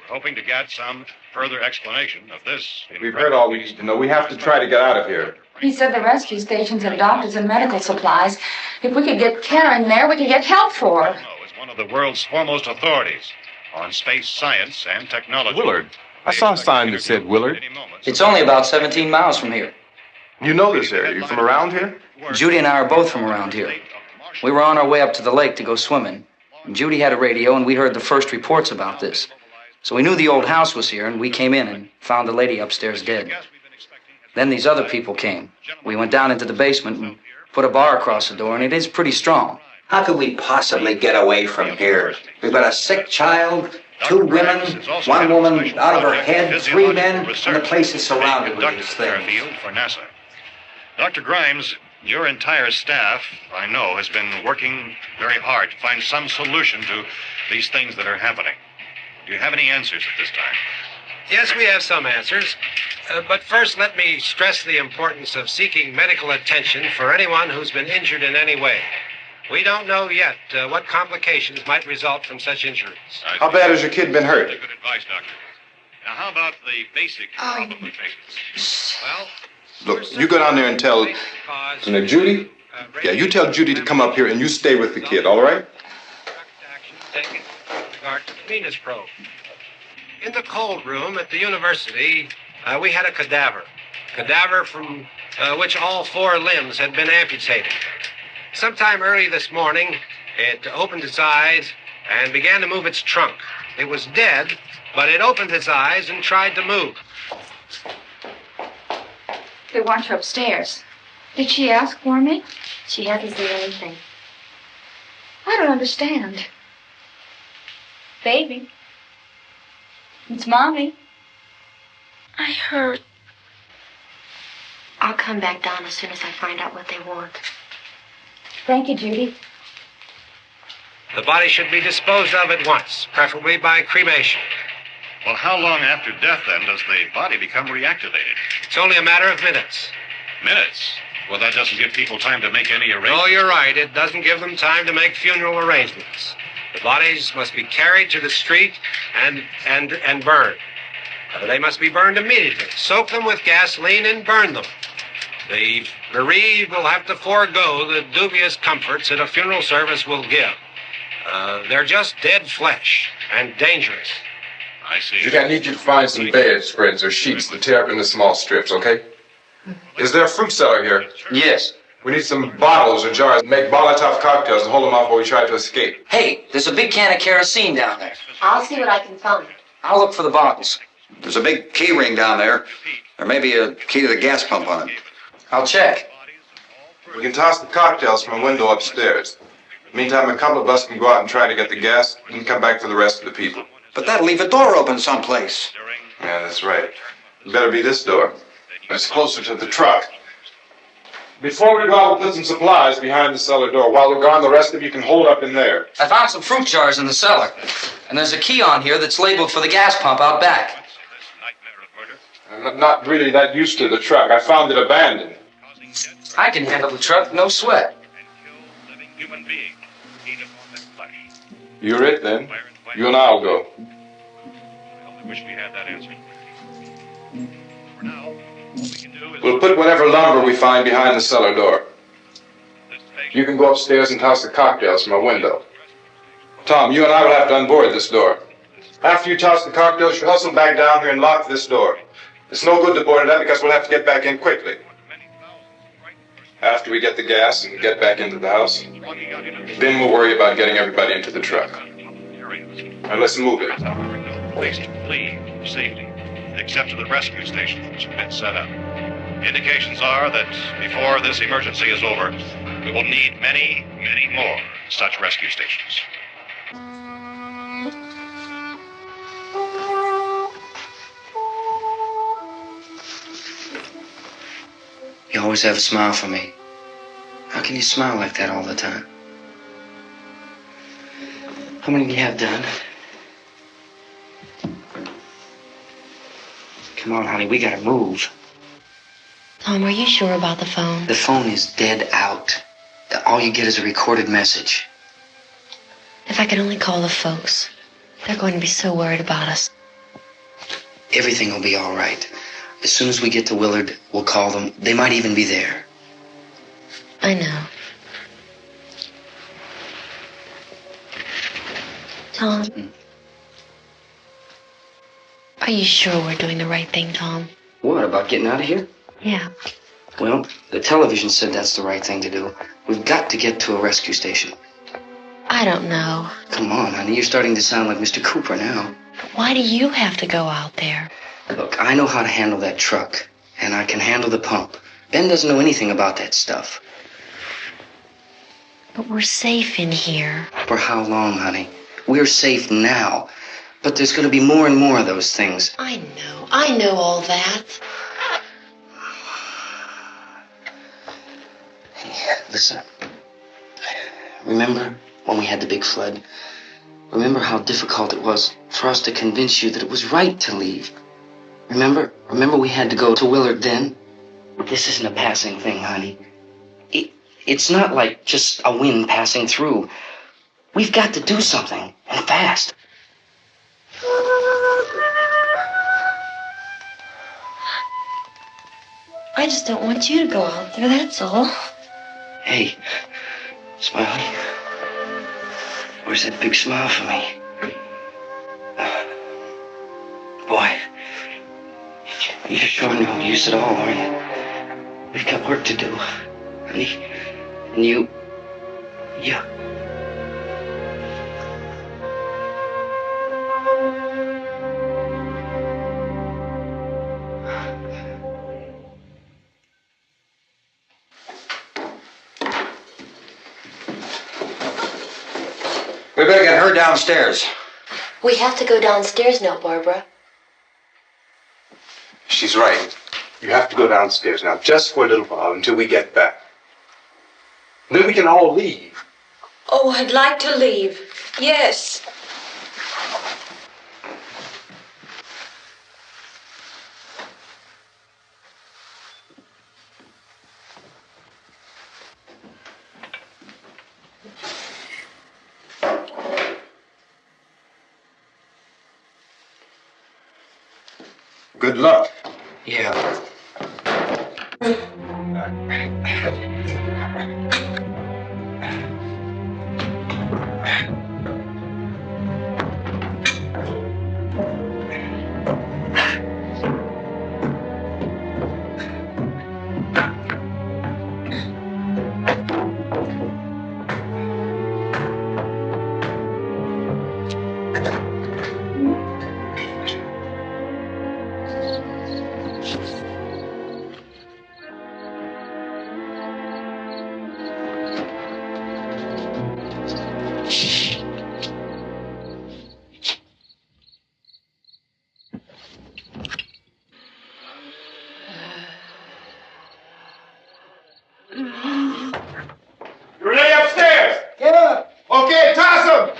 Hoping to get some further explanation of this. We've heard all we need to know. We have to try to get out of here. He said the rescue stations have doctors and medical supplies. If we could get care in there, we could get help for her. Is one of the world's foremost authorities on space science and technology. Willard. I saw a sign that said Willard. It's only about 17 miles from here. You know this area. You from around here? Judy and I are both from around here. We were on our way up to the lake to go swimming. And Judy had a radio, and we heard the first reports about this. So we knew the old house was here, and we came in and found the lady upstairs dead. Then these other people came. We went down into the basement and put a bar across the door, and it is pretty strong. How could we possibly get away from here? We've got a sick child, 2 women, 1 woman out of her head, 3 men, and the place is surrounded with these things. For NASA. Dr. Grimes, your entire staff, I know, has been working very hard to find some solution to these things that are happening. Do you have any answers at this time? Yes, we have some answers. But first, let me stress the importance of seeking medical attention for anyone who's been injured in any way. We don't know yet what complications might result from such injuries. How bad has your kid been hurt? Good advice, Doctor. Now, how about the basic problem we face? Well, Look, you go down there and tell Judy. Yeah, you tell Judy to come up here and you stay with the kid, all right? Action taken with regard to the Venus probe. In the cold room at the university, we had a cadaver from which all 4 limbs had been amputated. Sometime early this morning, it opened its eyes and began to move its trunk. It was dead, but it opened its eyes and tried to move. They want you upstairs. Did she ask for me? She hasn't said anything. I don't understand. Baby. It's Mommy. I heard. I'll come back down as soon as I find out what they want. Thank you, Judy. The body should be disposed of at once, preferably by cremation. Well, how long after death, then, does the body become reactivated? It's only a matter of minutes. Minutes? Well, that doesn't give people time to make any arrangements. Oh, you're right. It doesn't give them time to make funeral arrangements. The bodies must be carried to the street and burned. They must be burned immediately. Soak them with gasoline and burn them. The bereaved will have to forego the dubious comforts that a funeral service will give. They're just dead flesh and dangerous. I see. Judy, I need you to find some bedspreads or sheets to tear up into small strips, okay? Is there a fruit cellar here? Yes. We need some bottles or jars to make Molotov cocktails and hold them off while we try to escape. Hey, there's a big can of kerosene down there. I'll see what I can find. I'll look for the bottles. There's a big key ring down there. There may be a key to the gas pump on it. I'll check. We can toss the cocktails from a window upstairs. Meantime, a couple of us can go out and try to get the gas and come back for the rest of the people. But that'll leave a door open someplace. Yeah, that's right. It better be this door. It's closer to the truck. Before we go out, we'll put some supplies behind the cellar door. While we're gone, the rest of you can hold up in there. I found some fruit jars in the cellar. And there's a key on here that's labeled for the gas pump out back. I'm not really that used to the truck. I found it abandoned. I can handle the truck, no sweat. You're it, then. You and I'll go. I wish we had that answer. For now, all we can do is... We'll put whatever lumber we find behind the cellar door. You can go upstairs and toss the cocktails from a window. Tom, you and I will have to unboard this door. After you toss the cocktails, you hustle back down here and lock this door. It's no good to board it up because we'll have to get back in quickly. After we get the gas and get back into the house, then we'll worry about getting everybody into the truck. Now let's move it. Place to flee for safety, except to the rescue stations which have been set up. Indications are that before this emergency is over, we will need many, many more such rescue stations. You always have a smile for me. How can you smile like that all the time? How many do you have done? Come on, honey, we gotta move. Tom, are you sure about the phone? The phone is dead out. All you get is a recorded message. If I could only call the folks. They're going to be so worried about us. Everything will be all right. As soon as we get to Willard, we'll call them. They might even be there. I know. Tom? Are you sure we're doing the right thing, Tom? What, about getting out of here? Yeah. Well, the television said that's the right thing to do. We've got to get to a rescue station. I don't know. Come on, honey, you're starting to sound like Mr. Cooper now. Why do you have to go out there? Look, I know how to handle that truck, and I can handle the pump. Ben doesn't know anything about that stuff. But we're safe in here. For how long, honey? We're safe now. But there's going to be more and more of those things. I know all that. Hey, listen. Remember when we had the big flood? Remember how difficult it was for us to convince you that it was right to leave? Remember we had to go to Willard then? This isn't a passing thing, honey. It's not like just a wind passing through. We've got to do something, and fast. I just don't want you to go out there, that's all. Hey, Smiley. Where's that big smile for me? Boy, you're sure no use at all, are you? We've got work to do, honey. And you... We better get her downstairs. We have to go downstairs now, Barbara. She's right. You have to go downstairs now, just for a little while, until we get back. Then we can all leave. Oh, I'd like to leave. Yes. Good luck. Yeah. Renee upstairs! Yeah. Okay, toss him!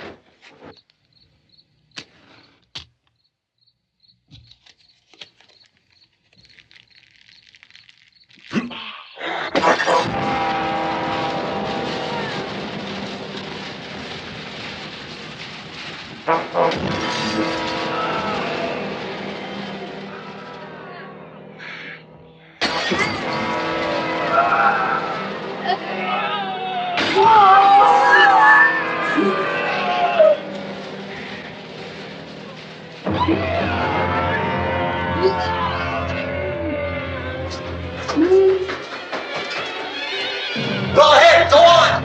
Go ahead, go on!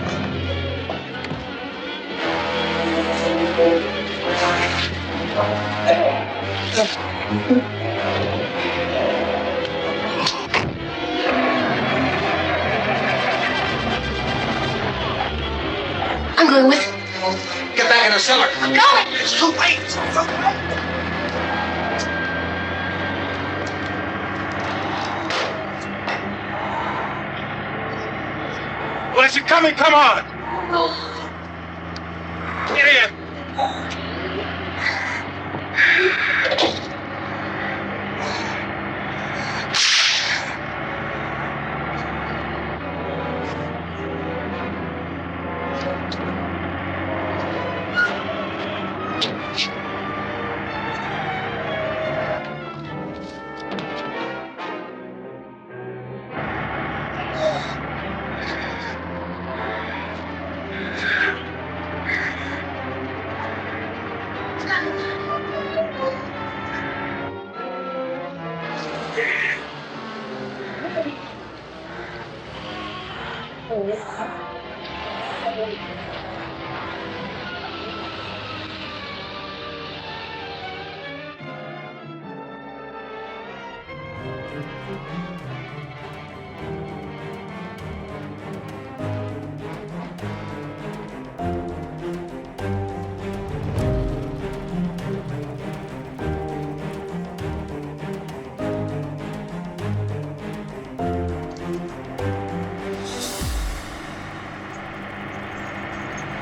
I'm going with. Get back in the cellar. I'm going. It's too late. It's too late. Well, is it coming? Come on! Get in!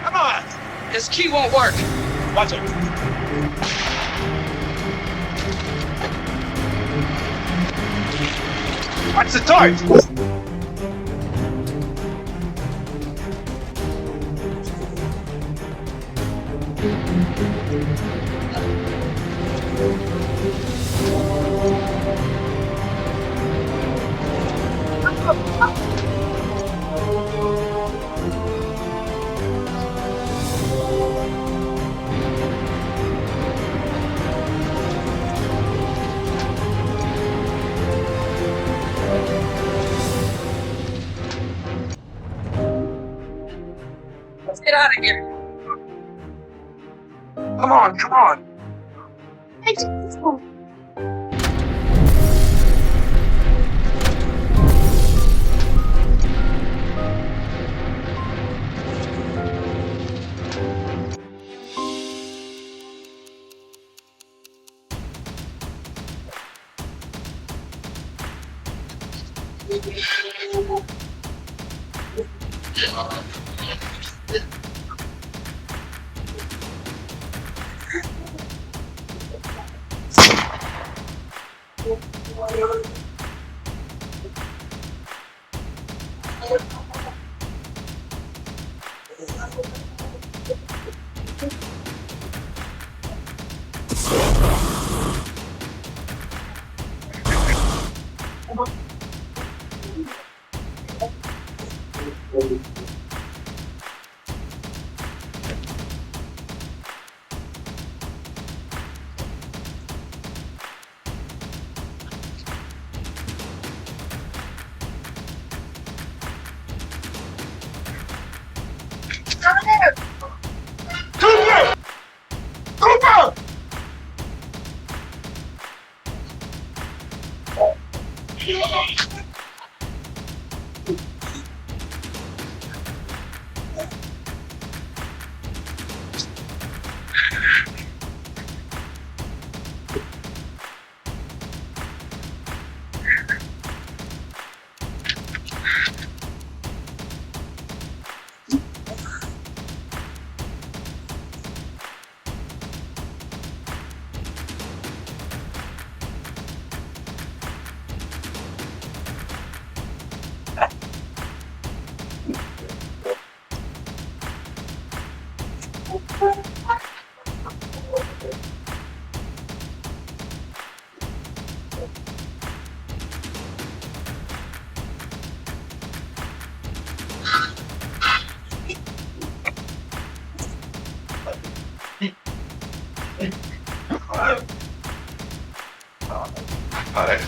Come on! This key won't work. Watch it. Watch the torch! Let's get out of here. Come on, come on. I'll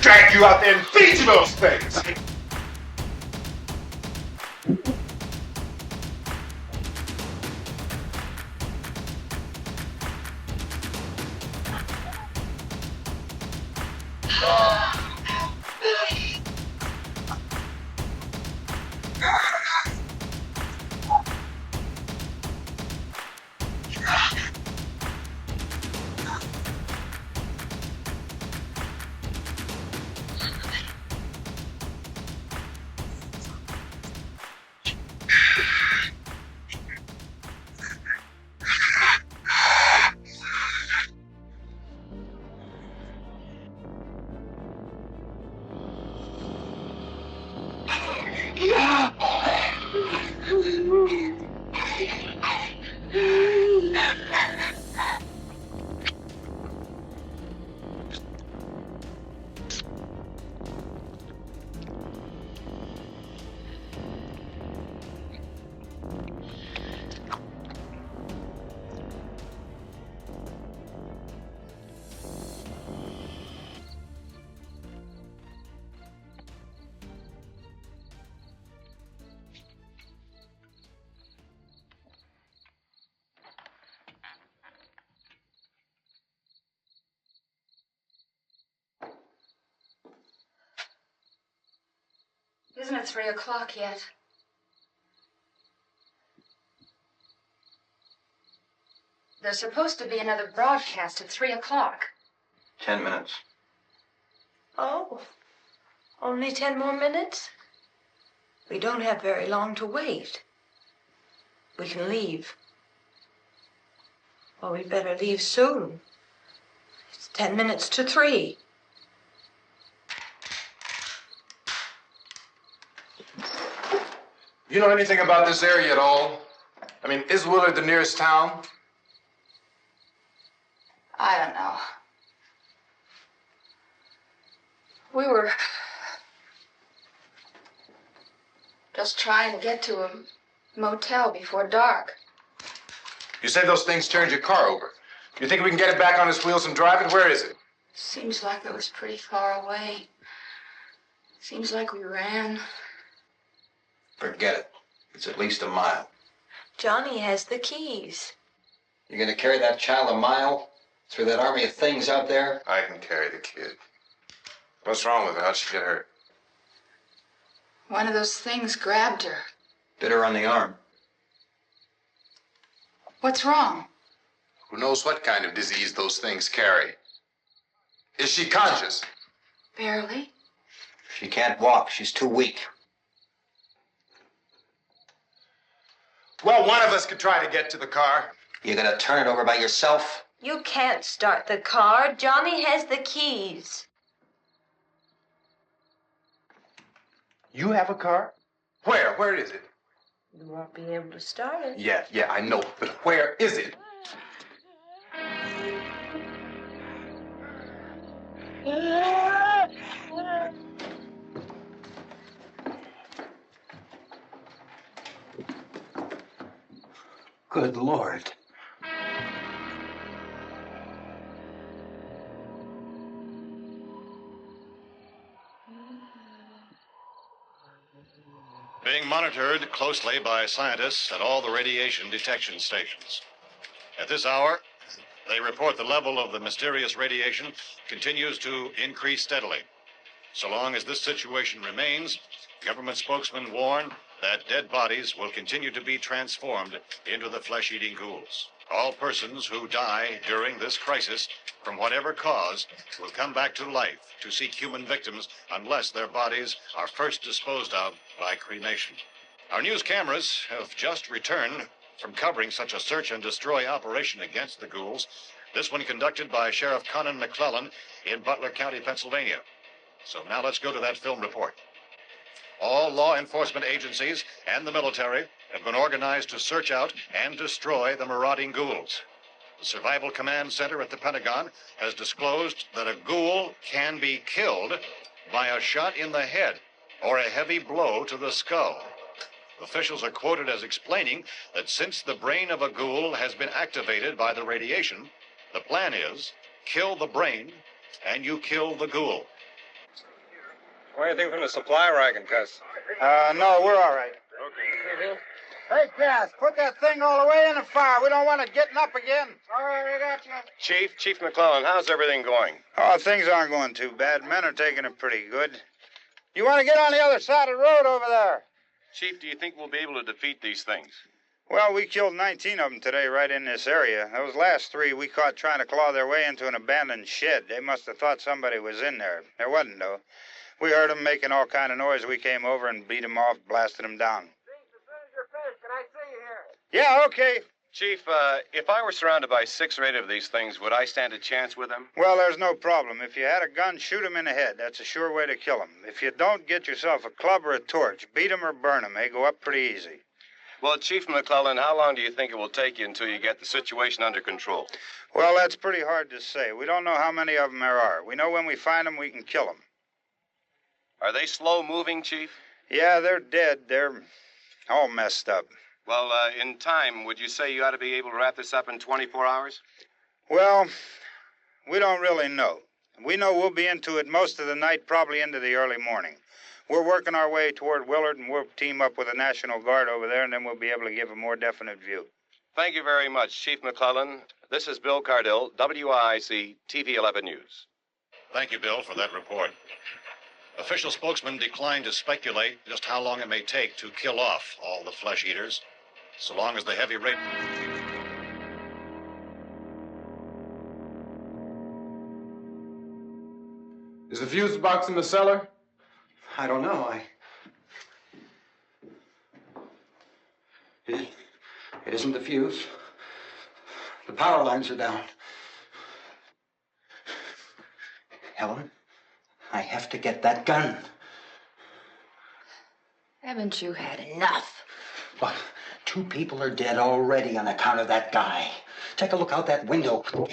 drag you out there and feed you those things. Isn't it 3 o'clock yet? There's supposed to be another broadcast at 3 o'clock. 10 minutes. Oh, only 10 more minutes? We don't have very long to wait. We can leave. Well, we'd better leave soon. It's 10 minutes to 3. You know anything about this area at all? I mean, is Willard the nearest town? I don't know. We were just trying to get to a motel before dark. You say those things turned your car over. You think we can get it back on its wheels and drive it? Where is it? Seems like it was pretty far away. Seems like we ran. Forget it. It's at least a mile. Johnny has the keys. You're gonna carry that child a mile through that army of things out there? I can carry the kid. What's wrong with her? How'd she get hurt? One of those things grabbed her. Bit her on the arm. What's wrong? Who knows what kind of disease those things carry? Is she conscious? Barely. She can't walk. She's too weak. Well, one of us could try to get to the car. You're gonna turn it over by yourself? You can't start the car. Johnny has the keys. You have a car? Where? Where is it? You won't be able to start it. Yeah, I know. But where is it? Good Lord. Being monitored closely by scientists at all the radiation detection stations. At this hour, they report the level of the mysterious radiation continues to increase steadily. So long as this situation remains, government spokesmen warn that dead bodies will continue to be transformed into the flesh-eating ghouls. All persons who die during this crisis, from whatever cause, will come back to life to seek human victims unless their bodies are first disposed of by cremation. Our news cameras have just returned from covering such a search and destroy operation against the ghouls, this one conducted by Sheriff Conan McClellan in Butler County, Pennsylvania. So now let's go to that film report. All law enforcement agencies and the military have been organized to search out and destroy the marauding ghouls. The Survival Command Center at the Pentagon has disclosed that a ghoul can be killed by a shot in the head or a heavy blow to the skull. Officials are quoted as explaining that since the brain of a ghoul has been activated by the radiation, the plan is kill the brain and you kill the ghoul. What do you think from the supply wagon, Cuz? No, we're all right. Okay. Hey, Cass, put that thing all the way in the fire. We don't want it getting up again. All right, we got you. Chief McClellan, how's everything going? Oh, things aren't going too bad. Men are taking it pretty good. You want to get on the other side of the road over there? Chief, do you think we'll be able to defeat these things? Well, we killed 19 of them today right in this area. Those last 3 we caught trying to claw their way into an abandoned shed. They must have thought somebody was in there. There wasn't, though. We heard them making all kind of noise. We came over and beat them off, blasted them down. As soon as you're finished, can I see you here? Yeah, okay. Chief, if I were surrounded by 6 or 8 of these things, would I stand a chance with them? Well, there's no problem. If you had a gun, shoot them in the head. That's a sure way to kill them. If you don't, get yourself a club or a torch. Beat them or burn them. They go up pretty easy. Well, Chief McClellan, how long do you think it will take you until you get the situation under control? Well, that's pretty hard to say. We don't know how many of them there are. We know when we find them, we can kill them. Are they slow-moving, Chief? Yeah, they're dead. They're all messed up. Well, in time, would you say you ought to be able to wrap this up in 24 hours? Well, we don't really know. We know we'll be into it most of the night, probably into the early morning. We're working our way toward Willard, and we'll team up with the National Guard over there, and then we'll be able to give a more definite view. Thank you very much, Chief McClellan. This is Bill Cardill, WIC TV 11 News. Thank you, Bill, for that report. Official spokesmen declined to speculate just how long it may take to kill off all the flesh eaters, so long as the heavy rate... Is the fuse box in the cellar? I don't know. It isn't the fuse. The power lines are down. Helen, I have to get that gun. Haven't you had enough? But 2 people are dead already on account of that guy. Take a look out that window. Come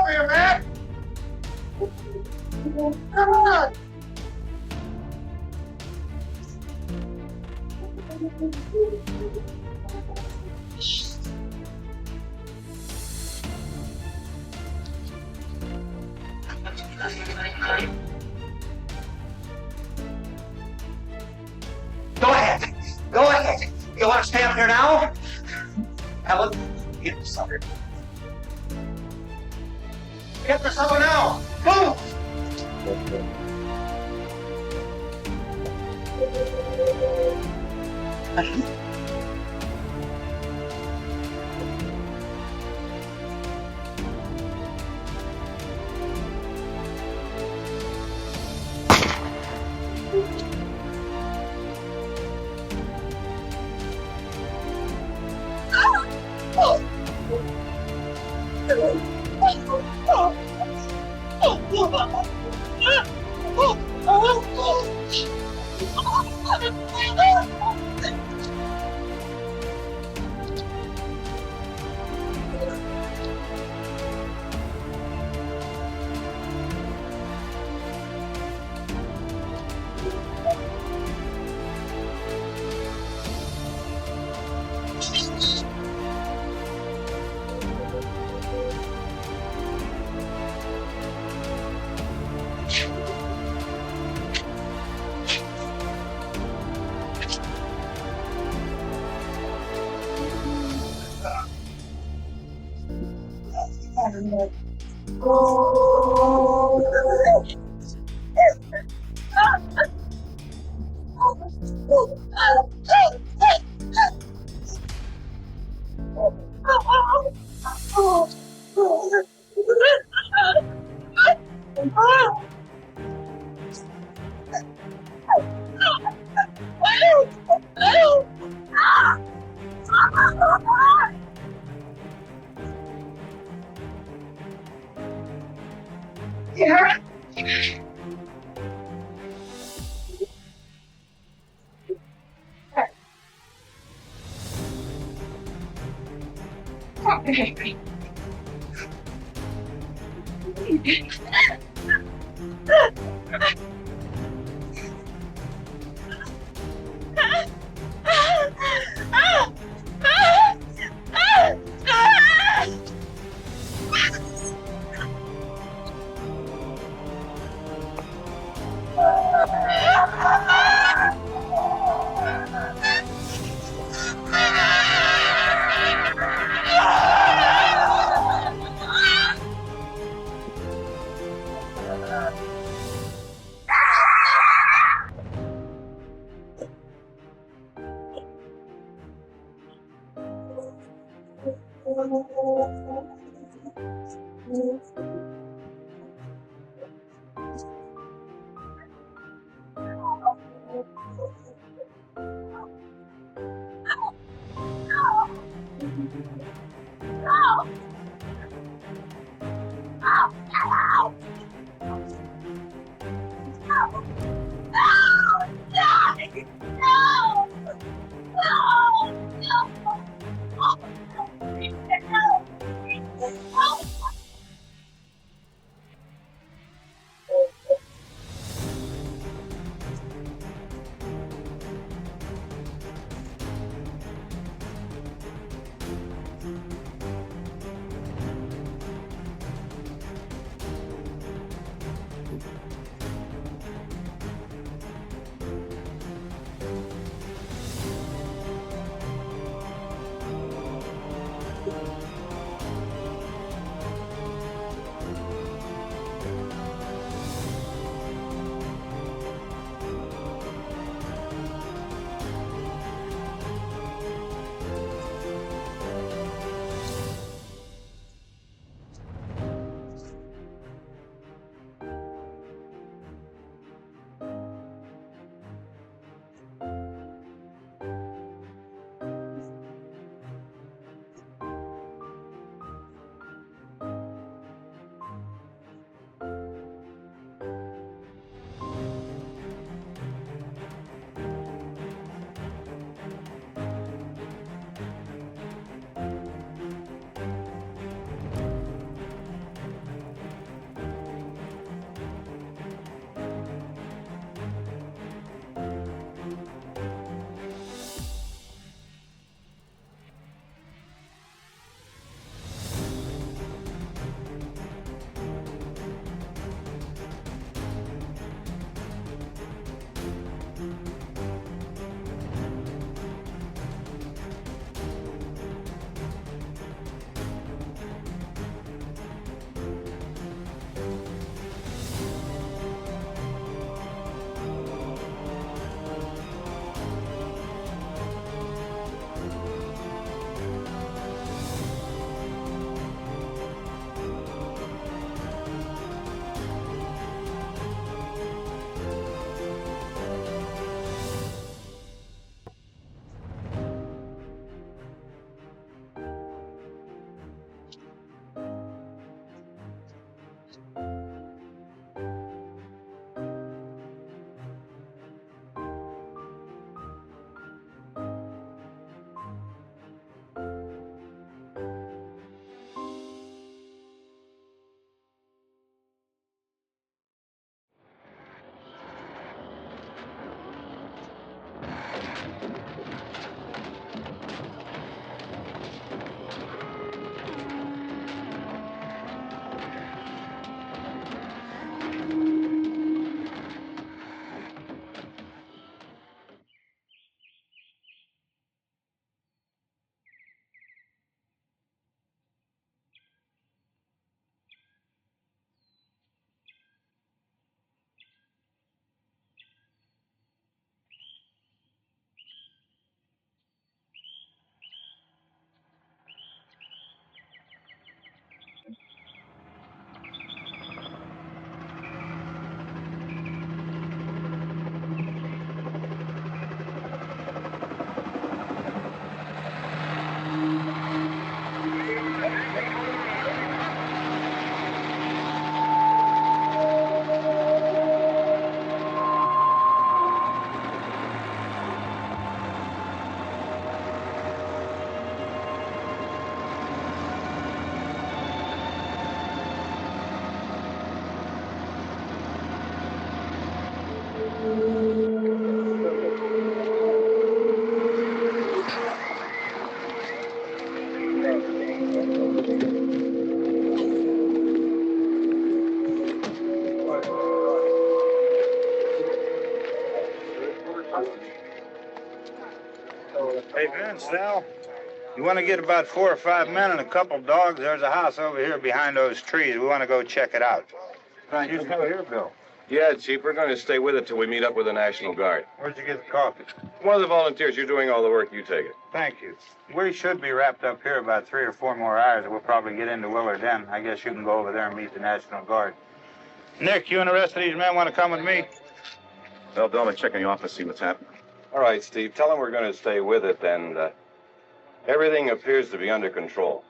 here, man! Go ahead. Go ahead. You want to stay up here now? Helen, get the sucker. Get the sucker now. Move! Hey, Vince, Sal, you want to get about 4 or 5 men and a couple dogs? There's a house over here behind those trees. We want to go check it out. You still here, Bill? Yeah, Chief, we're going to stay with it till we meet up with the National Guard. Where'd you get the coffee? One of the volunteers, you're doing all the work, you take it. Thank you. We should be wrapped up here about 3 or 4 more hours. We'll probably get into Willard then. I guess you can go over there and meet the National Guard. Nick, you and the rest of these men want to come with me? Well, Bill, let's check in the office, see what's happening. All right, Steve, tell them we're going to stay with it, and everything appears to be under control.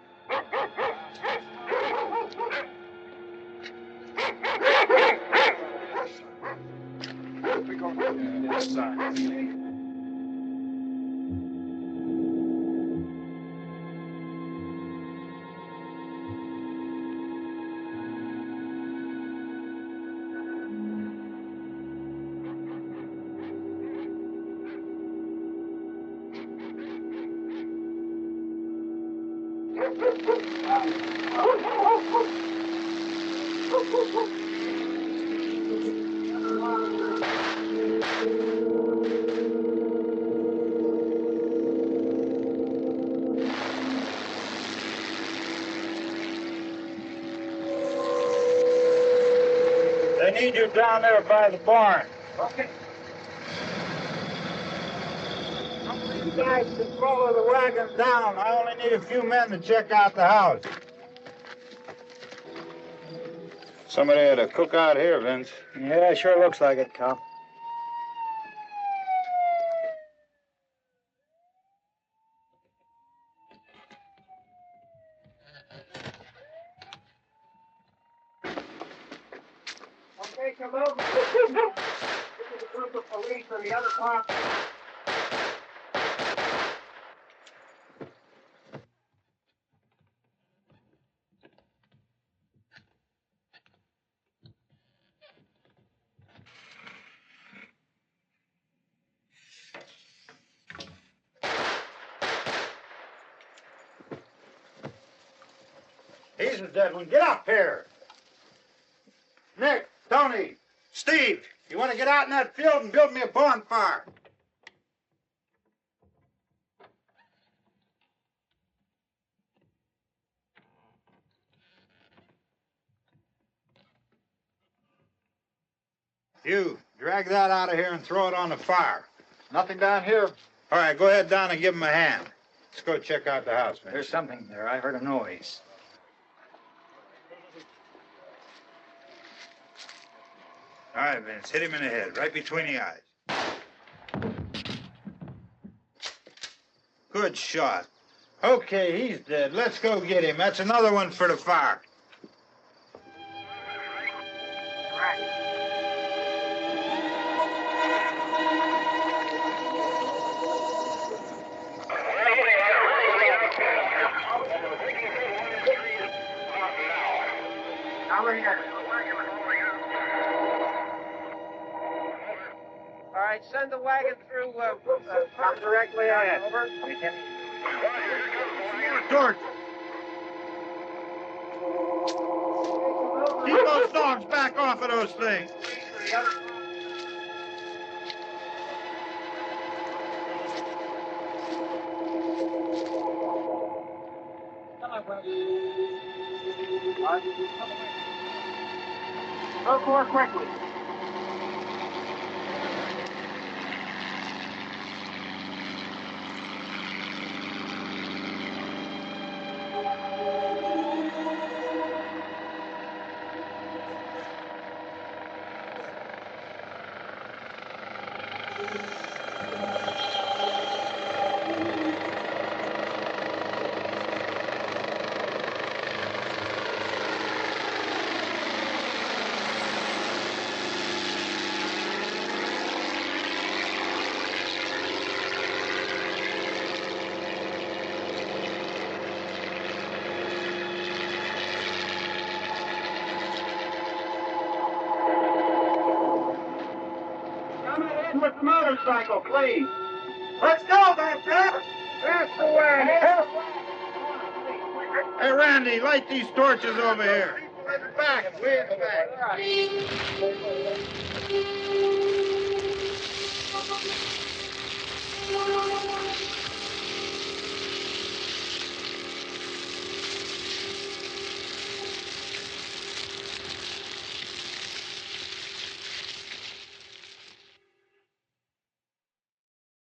They need you down there by the barn. Okay. You guys can follow the wagon down. I only need a few men to check out the house. Somebody had a cookout here, Vince. Yeah, sure looks like it, Cop. Okay, come over. This is a group of police on the other part. He's the dead one. Get up here. Nick, Tony, Steve, you want to get out in that field and build me a bonfire? You, drag that out of here and throw it on the fire. Nothing down here. All right, go ahead down and give him a hand. Let's go check out the house, man. There's something there. I heard a noise. All right, Vince, hit him in the head, right between the eyes. Good shot. Okay, he's dead. Let's go get him. That's another one for the fire. Over here. All right, send the wagon through directly ahead. Over. Torch. Keep those dogs back off of those things. Go more quickly. With the motorcycle, please. Let's go, man. Pass the way. Hey, Randy, light these torches over here. In the back. Way in the back.